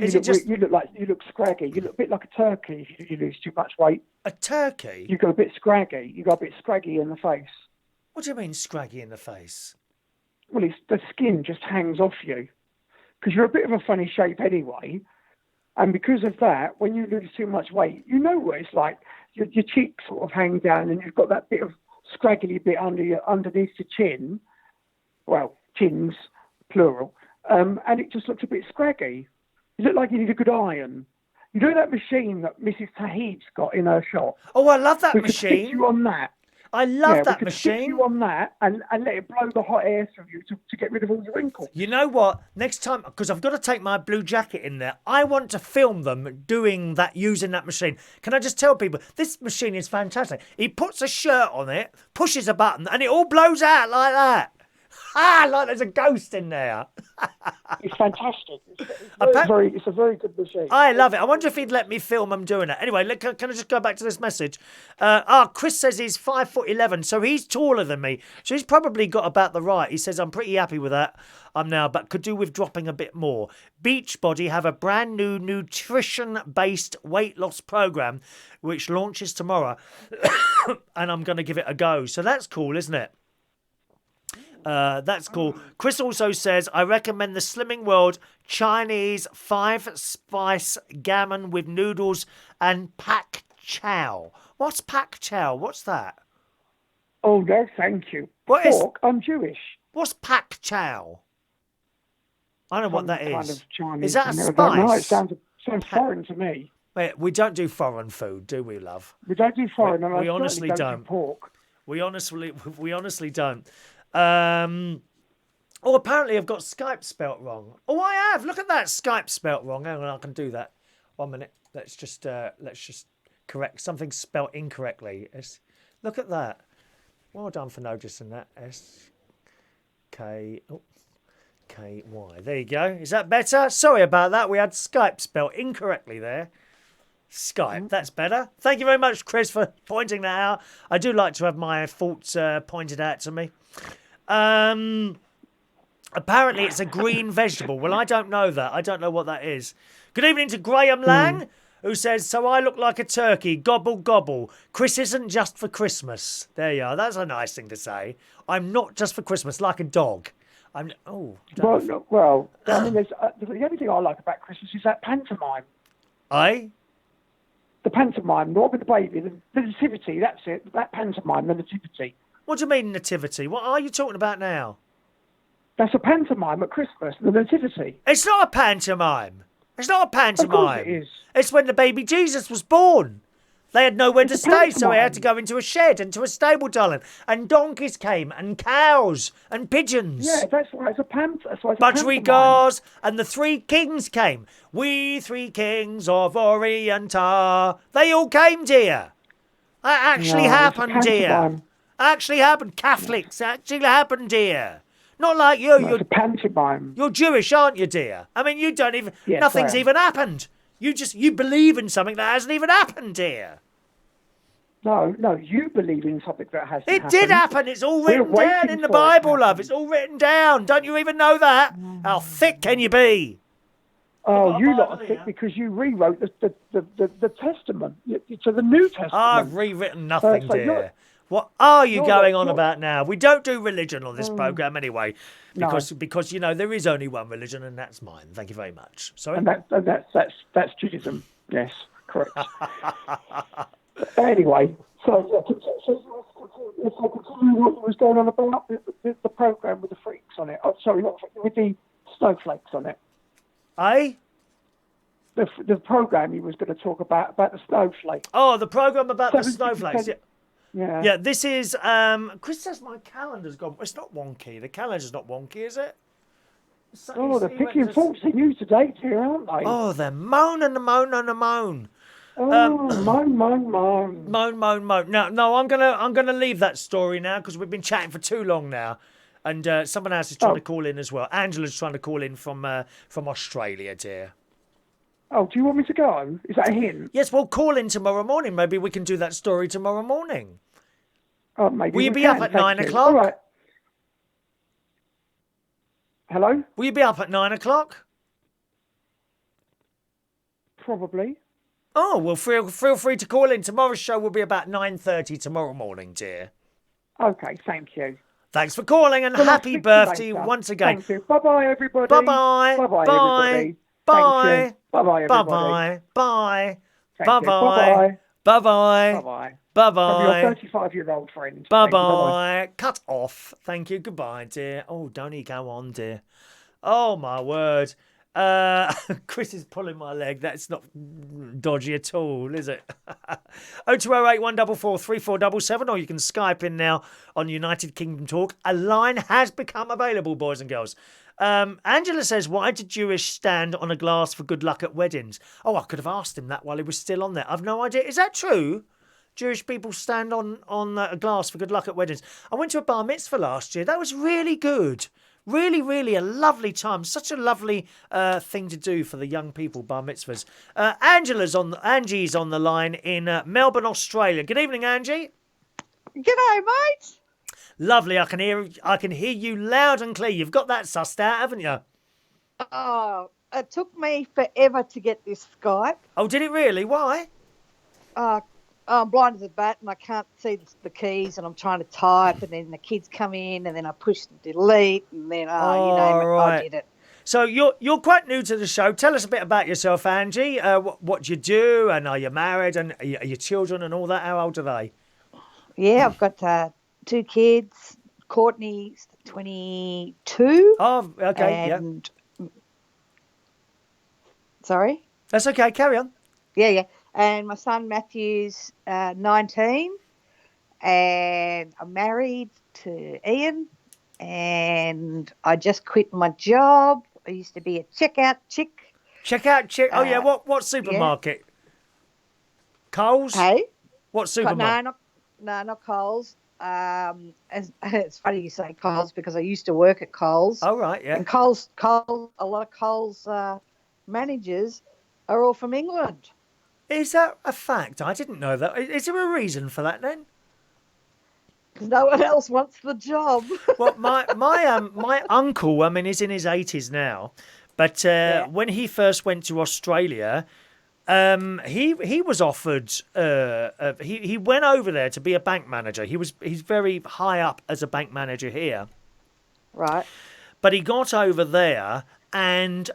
scraggy. You look a bit like a turkey if you lose too much weight. A turkey? You go a bit scraggy. You go a bit scraggy in the face. What do you mean scraggy in the face? Well, the skin just hangs off you because you're a bit of a funny shape anyway. And because of that, when you lose too much weight, you know what it's like. Your cheeks sort of hang down, and you've got that bit of scraggly bit underneath your chin. Well, chins, plural. And it just looks a bit scraggy. You look like you need a good iron. You know that machine that Mrs. Tahid's got in her shop? Oh, I love that We could stick machine. you on that. I love We that could stick machine. you on that and let it blow the hot air through you to get rid of all your wrinkles. You know what? Next time, because I've got to take my blue jacket in there, I want to film them doing that, using that machine. Can I just tell people, this machine is fantastic. He puts a shirt on it, pushes a button, and it all blows out like that. Like there's a ghost in there. It's fantastic. It's a very good machine. I love it. I wonder if he'd let me film him doing it. Anyway, can I just go back to this message? Chris says he's 5'11", so he's taller than me. So he's probably got about the right. He says, I'm pretty happy with that. I'm now, but could do with dropping a bit more. Beachbody have a brand new nutrition-based weight loss program, which launches tomorrow. And I'm going to give it a go. So that's cool, isn't it? That's cool. Chris also says, I recommend the Slimming World Chinese 5-spice gammon with noodles and pak chow. What's pak chow? What's that? Oh, no, thank you. What is- I'm Jewish. What's pak chow? I don't know what that Kind is. of Chinese. Is that a I don't know. It spice? sounds foreign to me. Wait, we don't do foreign food, do we, love? We don't do foreign, and we I honestly certainly don't. do pork. We honestly don't. Apparently I've got Skype spelt wrong. Oh, I have. Look at that. Skype spelt wrong. Hang on, I can do that. 1 minute. Let's just correct something spelt incorrectly. Look at that. Well done for noticing that. SKY. There you go. Is that better? Sorry about that. We had Skype spelt incorrectly there. Skype. That's better. Thank you very much, Chris, for pointing that out. I do like to have my faults pointed out to me. Apparently, it's a green vegetable. Well, I don't know that. I don't know what that is. Good evening to Graham Lang, who says, so I look like a turkey. Gobble, gobble. Chris isn't just for Christmas. There you are. That's a nice thing to say. I'm not just for Christmas, like a dog. I mean, I mean, there's, the only thing I like about Christmas is that pantomime. Aye? The pantomime, not with the baby, the nativity, that's it. That pantomime, the nativity. What do you mean, nativity? What are you talking about now? That's a pantomime at Christmas, the nativity. It's not a pantomime. It's not a pantomime. Of course it is. It's when the baby Jesus was born. They had nowhere to stay, so he had to go into a shed, into a stable, darling. And donkeys came, and cows, and pigeons. Yeah, that's why it's a pantomime. Budgerigars, and the three kings came. We three kings of Orientar. They all came, dear. That actually happened, dear. Actually happened. Catholics, actually happened, dear. Not like you. It's a pantomime. You're Jewish, aren't you, dear? I mean, you don't even... Yes, nothing's I am. even happened. You believe in something that hasn't even happened, dear. No, you believe in something that hasn't happened. It did happen. It's all written down in the Bible, love. It's all written down. Don't you even know that? How thick can you be? Oh, you lot are thick because you rewrote the Testament. So the New Testament. I've rewritten nothing, so dear. What are you going on about now? We don't do religion on this programme anyway. Because you know, there is only one religion, and that's mine. Thank you very much. Sorry? And that's Judaism. Yes, correct. Anyway, so if I continue what was going on about the programme with the freaks on it. Oh, sorry, not with the snowflakes on it. Eh? The programme he was going to talk about the snowflakes. Oh, the programme about the snowflakes. Yeah. Yeah, this is... Chris says my calendar's gone... It's not wonky. The calendar's not wonky, is it? They're picking faults in you today, dear, aren't they? Oh, they're moan and a moan and a moan. Moan. Moan. No, I'm gonna leave that story now because we've been chatting for too long now. And someone else is trying to call in as well. Angela's trying to call in from Australia, dear. Oh, do you want me to go? Is that a hint? Yes, we'll call in tomorrow morning. Maybe we can do that story tomorrow morning. Oh, maybe Will you be up at 9 o'clock? All right. Hello? Will you be up at 9 o'clock? Probably. Oh, well, feel free to call in. Tomorrow's show will be about 9:30 tomorrow morning, dear. Okay, thank you. Thanks for calling and happy birthday once again. Thank you. Bye-bye, everybody. Bye-bye. Bye-bye, Bye. everybody. Bye. Bye-bye, everybody. Bye-bye. Bye. Thank you. Bye-bye. Bye-bye. Bye-bye. Bye-bye. Bye-bye. From your 35-year-old friend. Thank you. Bye-bye. Bye-bye. Cut off. Thank you. Goodbye, dear. Oh, don't he go on, dear. Oh, my word. Chris is pulling my leg. That's not dodgy at all, is it? 0208 144 3477, or you can Skype in now on United Kingdom Talk. A line has become available, boys and girls. Angela says, why did Jewish stand on a glass for good luck at weddings? Oh, I could have asked him that while he was still on there. I've no idea. Is that true? Jewish people stand on a glass for good luck at weddings. I went to a bar mitzvah last year. That was really good. Really, really a lovely time. Such a lovely thing to do for the young people, bar mitzvahs. Angie's on the line in Melbourne, Australia. Good evening, Angie. G'day, mate. Lovely. I can hear you loud and clear. You've got that sussed out, haven't you? Oh, it took me forever to get this Skype. Oh, did it really? Why? I'm blind as a bat and I can't see the keys and I'm trying to type and then the kids come in and then I push the delete and then, you name it, right. I did it. So you're quite new to the show. Tell us a bit about yourself, Angie. What do you do, and are you married, and are your children and all that? How old are they? Yeah, I've got 2 kids. Courtney's 22. Oh, okay, and... Sorry? That's okay. Carry on. Yeah. And my son Matthew's 19, and I'm married to Ian, and I just quit my job. I used to be a checkout chick. Oh yeah, what supermarket? Yeah. Coles? Hey? What supermarket? No, not Coles. It's funny you say Coles because I used to work at Coles. Oh right, yeah. And Coles, a lot of Coles managers are all from England. Is that a fact? I didn't know that. Is there a reason for that then? Because no one else wants the job. Well, my uncle, I mean, he's in his 80s now, but when he first went to Australia, he was offered. He went over there to be a bank manager. He's very high up as a bank manager here, right? But he got over there and.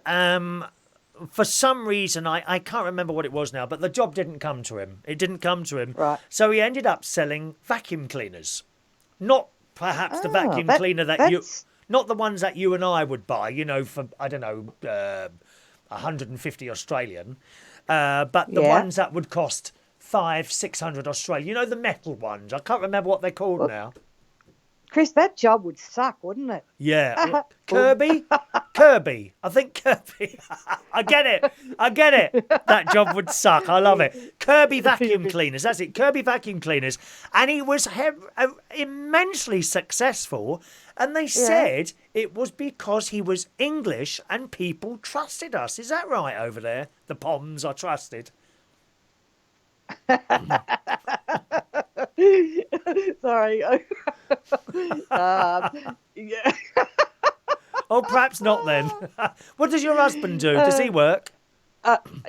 For some reason, I can't remember what it was now, but the job didn't come to him. It didn't come to him. Right. So he ended up selling vacuum cleaners. Not perhaps the vacuum cleaner not the ones that you and I would buy, for, I don't know, 150 Australian, but the ones that would cost 500-600 Australian. You know, the metal ones. I can't remember what they're called now. Chris, that job would suck, wouldn't it? Yeah. Kirby? Kirby. I think Kirby. I get it. That job would suck. I love it. Kirby vacuum cleaners. That's it. Kirby vacuum cleaners. And he was immensely successful. And they said it was because he was English and people trusted us. Is that right over there? The Poms are trusted. Sorry. Yeah. Oh, perhaps not then. What does your husband do? Does he work?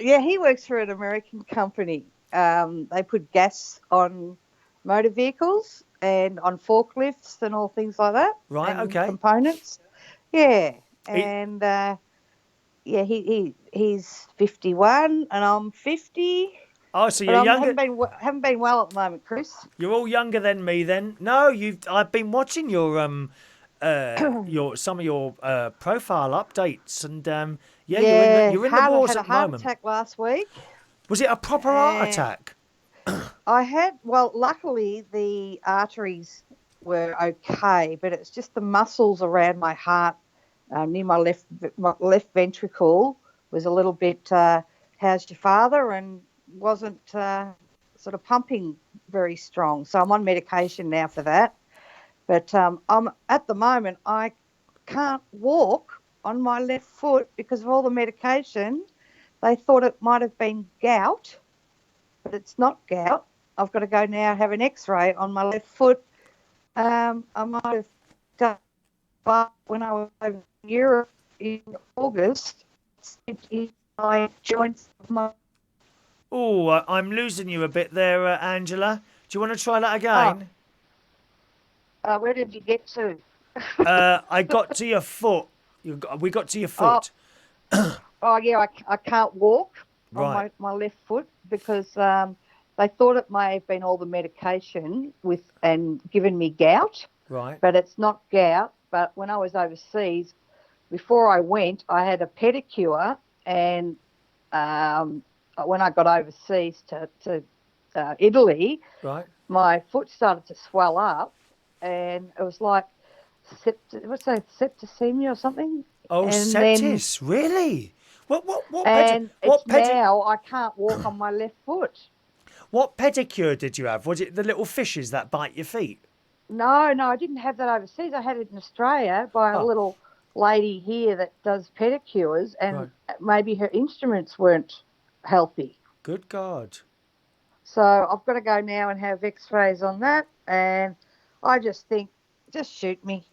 Yeah, he works for an American company. They put gas on motor vehicles and on forklifts and all things like that. Right, and okay. Components. Yeah. And he's 51 and I'm 50. Oh, so you're younger. Haven't been well at the moment, Chris. You're all younger than me, then. No, I've been watching your some of your profile updates, and you're in the wars at the moment. I had a heart attack last week. Was it a proper heart attack? Luckily the arteries were okay, but it's just the muscles around my heart, near my left ventricle, was a little bit. How's your father? And wasn't sort of pumping very strong. So I'm on medication now for that. But I'm at the moment, I can't walk on my left foot because of all the medication. They thought it might have been gout, but it's not gout. I've got to go now have an x-ray on my left foot. I might have done, but when I was over in Europe in August, my joints of my... Oh, I'm losing you a bit there, Angela. Do you want to try that again? Where did you get to? I got to your foot. We got to your foot. Oh yeah, I can't walk on Right. my left foot because they thought it may have been all the medication and given me gout, Right. but it's not gout. But when I was overseas, before I went, I had a pedicure, and when I got overseas to Italy, Right. my foot started to swell up, and it was like septicemia or something, Oh, and then septis. Really? and What it's now I can't walk on my left foot. what pedicure did you have? Was it the little fishes that bite your feet? No, no, I didn't have that overseas. I had it in Australia by a Oh, little lady here that does pedicures, and right. maybe her instruments weren't healthy. Good God. So I've got to go now and have X-rays on that, and I just think, just shoot me.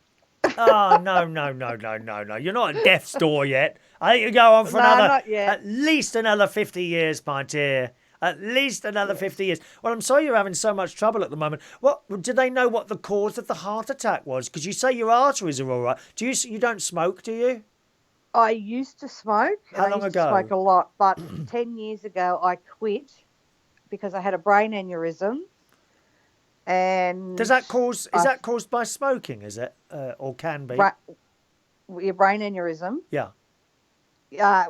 Oh, no, no, no, no, no, no. You're not at death's door yet. I think you go on for No, another, not yet. at least another 50 years, my dear. At least another Yes. 50 years. Well, I'm sorry you're having so much trouble at the moment. What did they know what the cause of the heart attack was? Because you say your arteries are all right. You don't smoke, do you? I used to smoke, and How I long used to smoke ago? a lot, but 10 years ago I quit because I had a brain aneurysm, Does and that cause? Is I that caused by smoking? Is it, or can be? bra- your brain aneurysm. Yeah.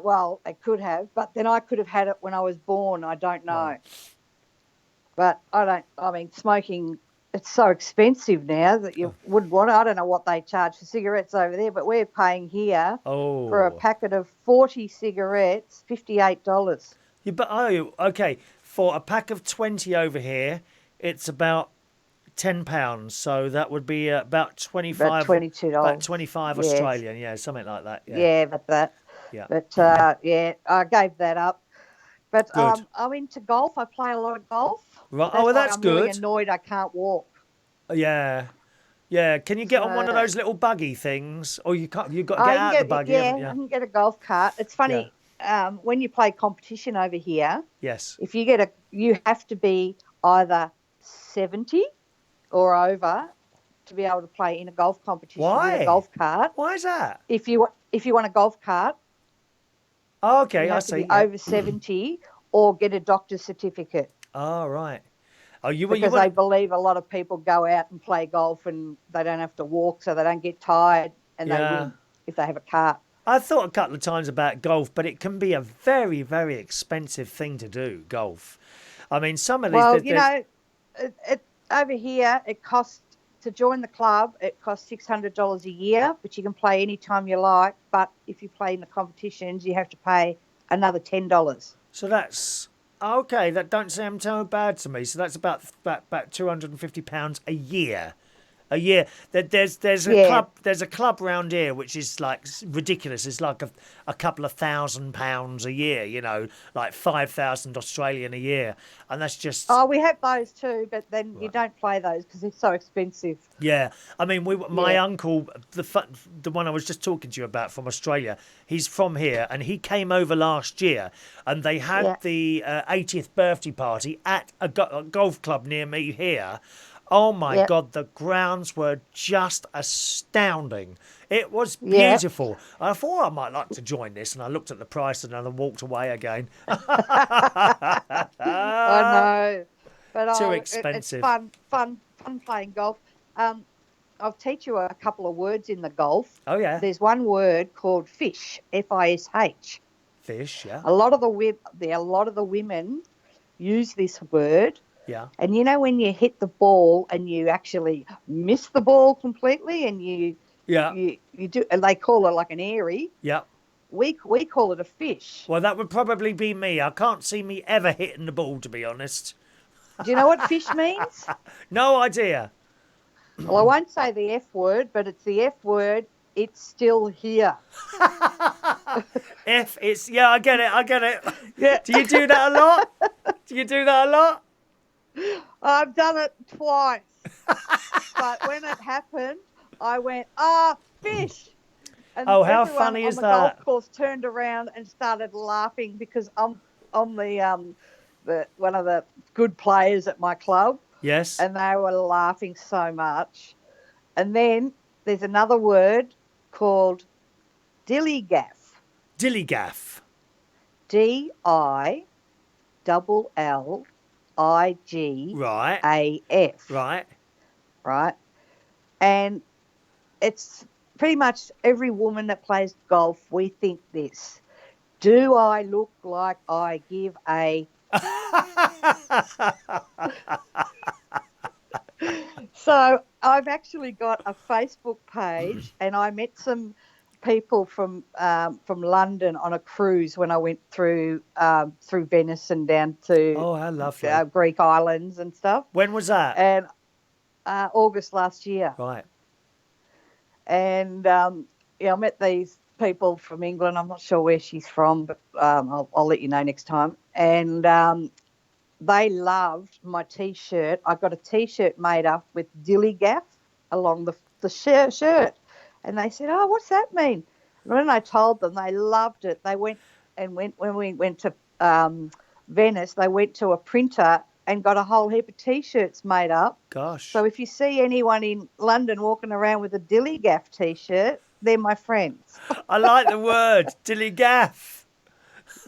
Well, it could have, but then I could have had it when I was born. I don't Right. know. But I don't, I mean, smoking, it's so expensive now that you wouldn't want it. I don't know what they charge for cigarettes over there, but we're paying here for a Oh. packet of 40 cigarettes, $58. Yeah, but oh, okay. For a pack of 20 over here, it's about £10. So that would be about About 25, about $22. 25 Yes. Australian. Yeah, something like that. Yeah. Yeah, but that. Yeah. But yeah, I gave that up. But Good. I'm into golf. I play a lot of golf. Right. But Oh, that's well, why that's I'm really good. annoyed I can't walk. Yeah. Yeah. Can you get on one of So those little buggy things? Or you can't, you've got to get I can out of the get buggy, haven't yeah, I you? can get a golf cart. It's Yeah. funny when you play competition over here. Yes. If you you have to be either 70 or over to be able to play in a golf competition with a Why? golf cart. Why is that? If you want a golf cart, Oh, you okay. I have to see. be Yeah. over 70 or get a doctor's certificate Oh, right. Oh, you because want they to. believe a lot of people go out and play golf and they don't have to walk, so they don't get tired and they Yeah. win if they have a cart. I thought a couple of times about golf, but it can be a very, very expensive thing to do, golf. I mean, some of these, Well, there's it over here it costs to join the club. It costs $600 a year, but you can play anytime you like. But if you play in the competitions, you have to pay another $10. so that's okay. That don't sound so bad to me. So that's about £250 a year. A year. There's Yeah, a club round here which is like ridiculous. It's like a couple of £1,000 a year. You know, like 5,000 Australian a year, and that's just. oh, we have those too, but then you Right. don't play those because they're so expensive. Yeah, I mean, my Yeah, uncle, the one I was just talking to you about from Australia, he's from here, and he came over last year, and they had yeah, the 80th birthday party at a golf club near me here. Oh my yeah, God, the grounds were just astounding. It was yeah. beautiful. I thought I might like to join this, and I looked at the price and then I walked away again. I know, but Too it's expensive. fun playing golf. I'll teach you a couple of words in the golf. Oh yeah, There's one word called fish, Fish. fish. Yeah, A lot of the women use this word, yeah, and you know when you hit the ball and you actually miss the ball completely, and yeah, you do, and they call it like an airy. yeah. We call it a fish. Well, that would probably be me. I can't see me ever hitting the ball, to be honest. Do you know what fish means? No idea. Well, I won't say the F word, but it's the F word. It's still here. Yeah, I get it. I get it. Yeah. Do you do that a lot? Do you do that a lot? I've done it twice. But when it happened, I went, fish. And Oh, how everyone funny on is the that? golf course turned around and started laughing because I'm the one of the good players at my club, Yes. and they were laughing so much. And then there's another word called dillygaff. Dillygaff. DILLIGAF. Right. Right. And it's pretty much every woman that plays golf, we think this. Do I look like I give a... So I've actually got a Facebook page, and I met some people from London on a cruise when I went through Venice and down to Oh, how lovely. Greek islands and stuff. When was that? And August last year. Right. And I met these people from England. I'm not sure where she's from, but I'll let you know next time. And they loved my T-shirt. I got a T-shirt made up with Dillygaff along the shirt. And they said, oh, what's that mean? And when I told them, they loved it. They went when we went to Venice, they went to a printer and got a whole heap of T-shirts made up. Gosh. So if you see anyone in London walking around with a Dillygaff T-shirt, they're my friends. I like the word, Dillygaff.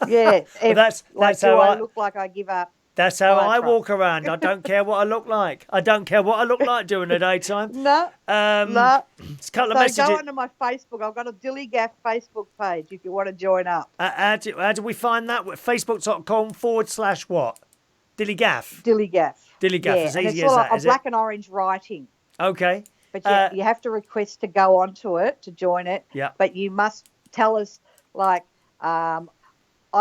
Yeah. That's do how I look like I give up? That's how I Fire walk around. I don't care what I look like. I don't care what I look like during the daytime. No. No. It's a couple of So messages. go onto my Facebook. I've got a Dillygaff Facebook page if you want to join up. How do we find that? Facebook.com/what? Dillygaff. Dillygaff. Dillygaff, Yeah, as and easy it's as all that, a is black it? and orange writing. Okay. But you have to request to go onto it, to join it. Yeah. But you must tell us, like, I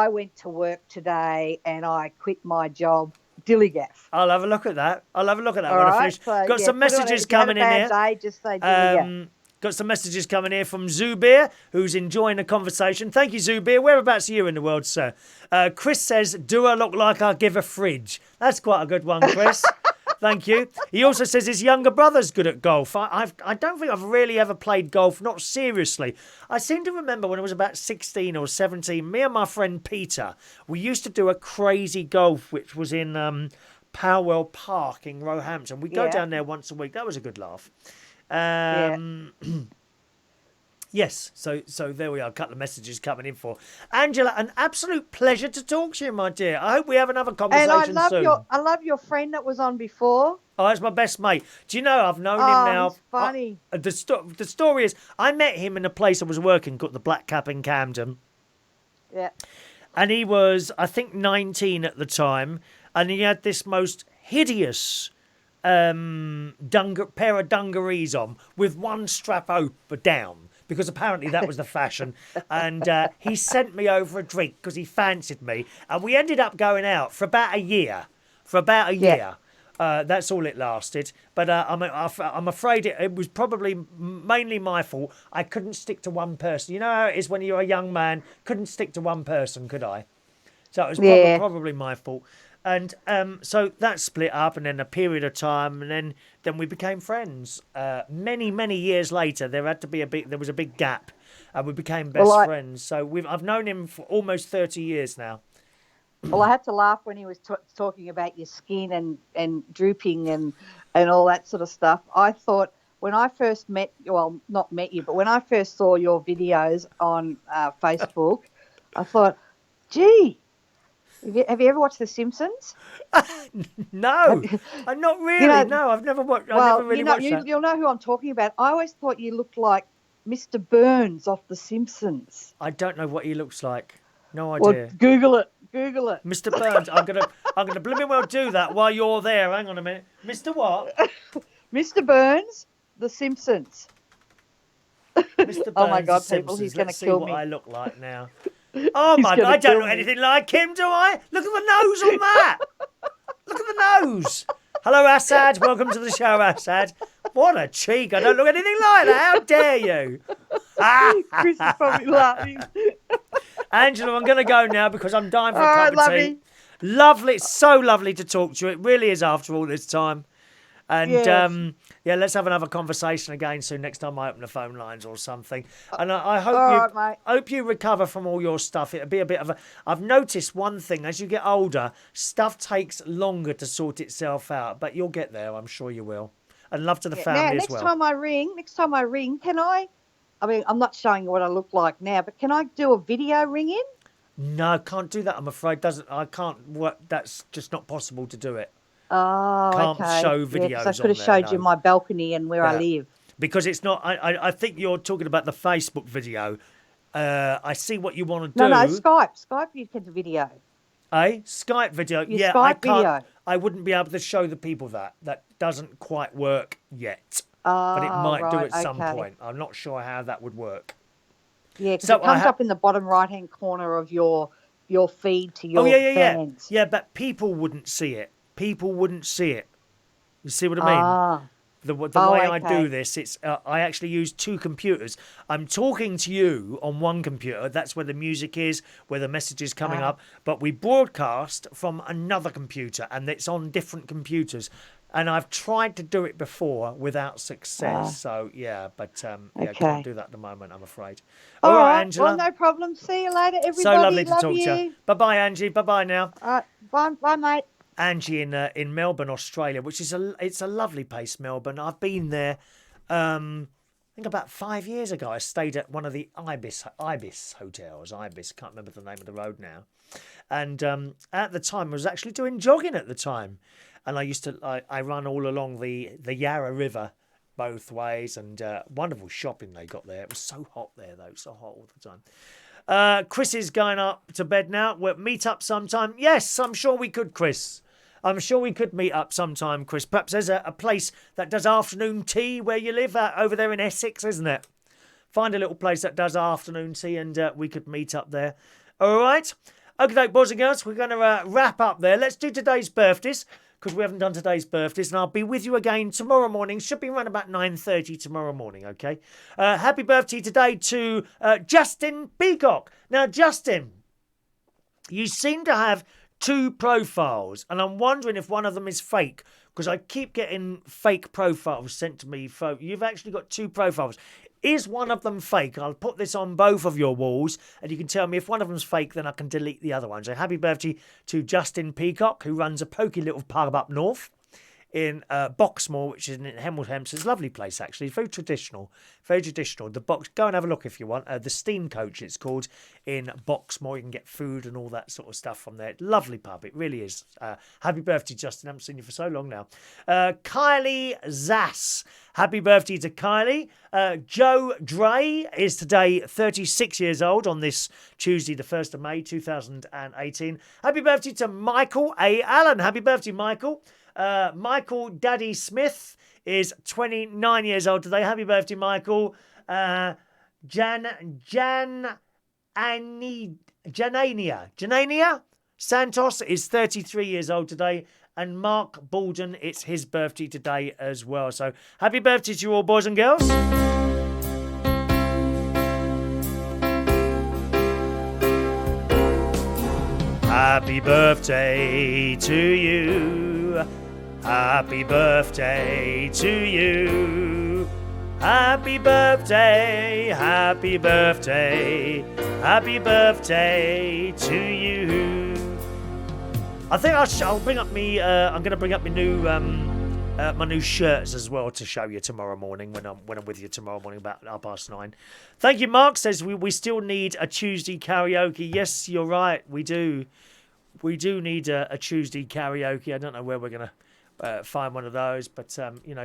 went to work today and I quit my job. Dillygaff. I'll have a look at that. All when I right. finish. So, Got some put it on it. messages If you had coming a in bad here. day, just say Dillygaff. Got some messages coming here from Zubir, who's enjoying the conversation. Thank you, Zubir. Whereabouts are you in the world, sir? Chris says, do I look like I give a fridge? That's quite a good one, Chris. Thank you. He also says his younger brother's good at golf. I don't think I've really ever played golf, not seriously. I seem to remember when I was about 16 or 17, me and my friend Peter, we used to do a crazy golf, which was in Powell Park in Roehampton. We'd go down there once a week. That was a good laugh. Yes, so there we are. A couple of messages coming in for Angela. An absolute pleasure to talk to you, my dear. I hope we have another conversation And soon. I love your friend that was on before. Oh, that's my best mate. Do you know I've known him now? He's funny. The story is I met him in a place I was working called the Black Cap in Camden. Yeah. And he was, I think, 19 at the time, and he had this most hideous pair of dungarees on with one strap down, because apparently that was the fashion. And he sent me over a drink because he fancied me, and we ended up going out for about a year. That's all it lasted. But I'm afraid it was probably mainly my fault. I couldn't stick to one person. You know how it is when you're a young man. Couldn't stick to one person, could I? So it was probably my fault. And so that split up, and then a period of time, and then we became friends. Many years later, there was a big gap, and we became best friends. So I've known him for almost 30 years now. Well, I had to laugh when he was talking about your skin and drooping and all that sort of stuff. I thought when I first not met you, but when I first saw your videos on Facebook, I thought, gee, have you ever watched The Simpsons? No, I'm not really. No, I've never watched. I never really watched that. You'll know who I'm talking about. I always thought you looked like Mr. Burns off The Simpsons. I don't know what he looks like. No idea. Well, Google it. Mr. Burns. I'm gonna blooming well do that while you're there. Hang on a minute. Mr. What? Mr. Burns, The Simpsons. Mr. Burns, oh my God, The people, Simpsons. he's going to Let's see kill what me. I look like now. Oh my God, I don't look anything like him, do I? Look at the nose on that. Look at the nose. Hello, Assad. Welcome to the show, Assad. What a cheek. I don't look anything like that. How dare you? Chris is probably laughing. Angela, I'm going to go now because I'm dying for a cup of love tea. you. Lovely. It's so lovely to talk to you. It really is after all this time. And Yes. let's have another conversation again soon. Next time I open the phone lines or something. And I hope you recover from all your stuff. It'll be a bit of a. I've noticed one thing: as you get older, stuff takes longer to sort itself out. But you'll get there. I'm sure you will. And love to the family as well. Next time I ring, can I I mean, I'm not showing you what I look like now, but can I do a video ring in? No, can't do that. I'm afraid. I can't work. That's just not possible to do it. Oh, Can't okay. show Yeah, because I videos could on have there. showed you No. my balcony and where I Yeah. live. Because it's not. I think you're talking about the Facebook video. I see what you want to No, do. no, Skype. Skype, you can video. Skype video. Your Yeah, Skype I can't. video. I wouldn't be able to show the people that. That doesn't quite work yet. But it Oh, might do right, at some okay. point. I'm not sure how that would work. Yeah, because So it comes I ha- up in the bottom right-hand corner of your feed to your Oh yeah. fans. Yeah, but people wouldn't see it. People wouldn't see it. You see what I mean? Ah, The Oh, way I okay. do this, it's I actually use two computers. I'm talking to you on one computer. That's where the music is, where the message is coming up. But we broadcast from another computer, and it's on different computers. And I've tried to do it before without success. So yeah, but yeah, Okay. can't do that at the moment. I'm afraid. all right. Angela. Well, no problem. See you later, everybody. So lovely to Love talk you. to you. Bye bye, Angie. Bye bye now. All right, bye, mate. Angie in Melbourne, Australia, which is it's a lovely place, Melbourne. I've been there. I think about 5 years ago. I stayed at one of the Ibis hotels. Ibis, can't remember the name of the road now. And at the time, I was actually doing jogging at the time, and I run all along the Yarra River both ways, and wonderful shopping they got there. It was so hot there though, so hot all the time. Chris is going up to bed now. We'll meet up sometime. Yes, I'm sure we could, Chris. I'm sure we could meet up sometime, Chris. Perhaps there's a place that does afternoon tea where you live, over there in Essex, isn't it? Find a little place that does afternoon tea, and we could meet up there. All right? Okay, boys and girls, we're going to wrap up there. Let's do today's birthdays, because we haven't done today's birthdays, and I'll be with you again tomorrow morning. Should be around about 9:30 tomorrow morning, okay? Happy birthday today to Justin Peacock. Now, Justin, you seem to have two profiles, and I'm wondering if one of them is fake, because I keep getting fake profiles sent to me. You've actually got two profiles. Is one of them fake? I'll put this on both of your walls, and you can tell me if one of them's fake, then I can delete the other one. So happy birthday to Justin Peacock, who runs a pokey little pub up north in Boxmoor, which is in Hemel Hempstead. It's a lovely place, actually. Very traditional. Very traditional. The box. Go and have a look if you want. The Steam Coach, it's called, in Boxmoor. You can get food and all that sort of stuff from there. Lovely pub. It really is. Happy birthday, Justin. I haven't seen you for so long now. Kylie Zass. Happy birthday to Kylie. Joe Dre is today 36 years old on this Tuesday, the 1st of May, 2018. Happy birthday to Michael A. Allen. Happy birthday, Michael. Michael Daddy Smith is 29 years old today. Happy birthday, Michael. Janaina Santos is 33 years old today. And Mark Baldwin, it's his birthday today as well. So happy birthday to you all, boys and girls. Happy birthday to you. Happy birthday to you. Happy birthday, happy birthday, happy birthday to you. I think I'll bring up me. I'm going to bring up my new shirts as well to show you tomorrow morning when I'm with you tomorrow morning about 9:30. Thank you, Mark. Says we still need a Tuesday karaoke. Yes, you're right. We do. We do need a Tuesday karaoke. I don't know where we're going to find one of those, but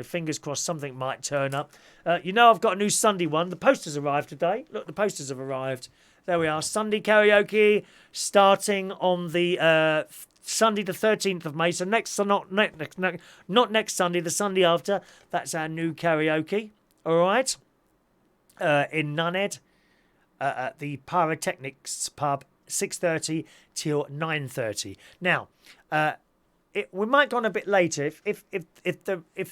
fingers crossed something might turn up. I've got a new Sunday one. The posters arrived today. Look, the posters have arrived. There we are. Sunday karaoke starting on the Sunday the 13th of May. So not next Sunday, the Sunday after. That's our new karaoke. All right. In Nunhead at the Pyrotechnics pub, 6:30 till 9:30. Now, we might go on a bit later. If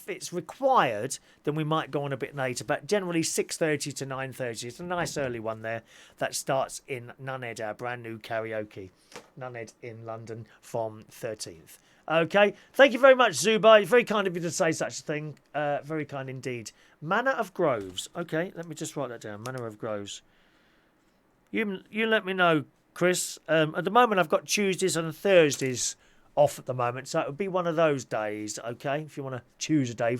it's required, then we might go on a bit later. But generally 6:30 to 9:30. It's a nice early one there that starts in Nunhead, our brand new karaoke. Nunhead in London from 13th. Okay. Thank you very much, Zuba. Very kind of you to say such a thing. Very kind indeed. Manor of Groves. Okay, let me just write that down. Manor of Groves. You let me know, Chris. At the moment, I've got Tuesdays and Thursdays off at the moment, so it would be one of those days, okay? If you want to choose a day,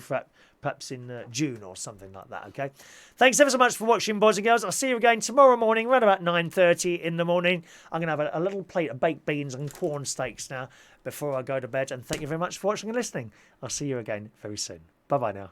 perhaps in June or something like that, okay? Thanks ever so much for watching, boys and girls. I'll see you again tomorrow morning, around about 9:30 in the morning. I'm going to have a little plate of baked beans and corn steaks now before I go to bed. And thank you very much for watching and listening. I'll see you again very soon. Bye-bye now.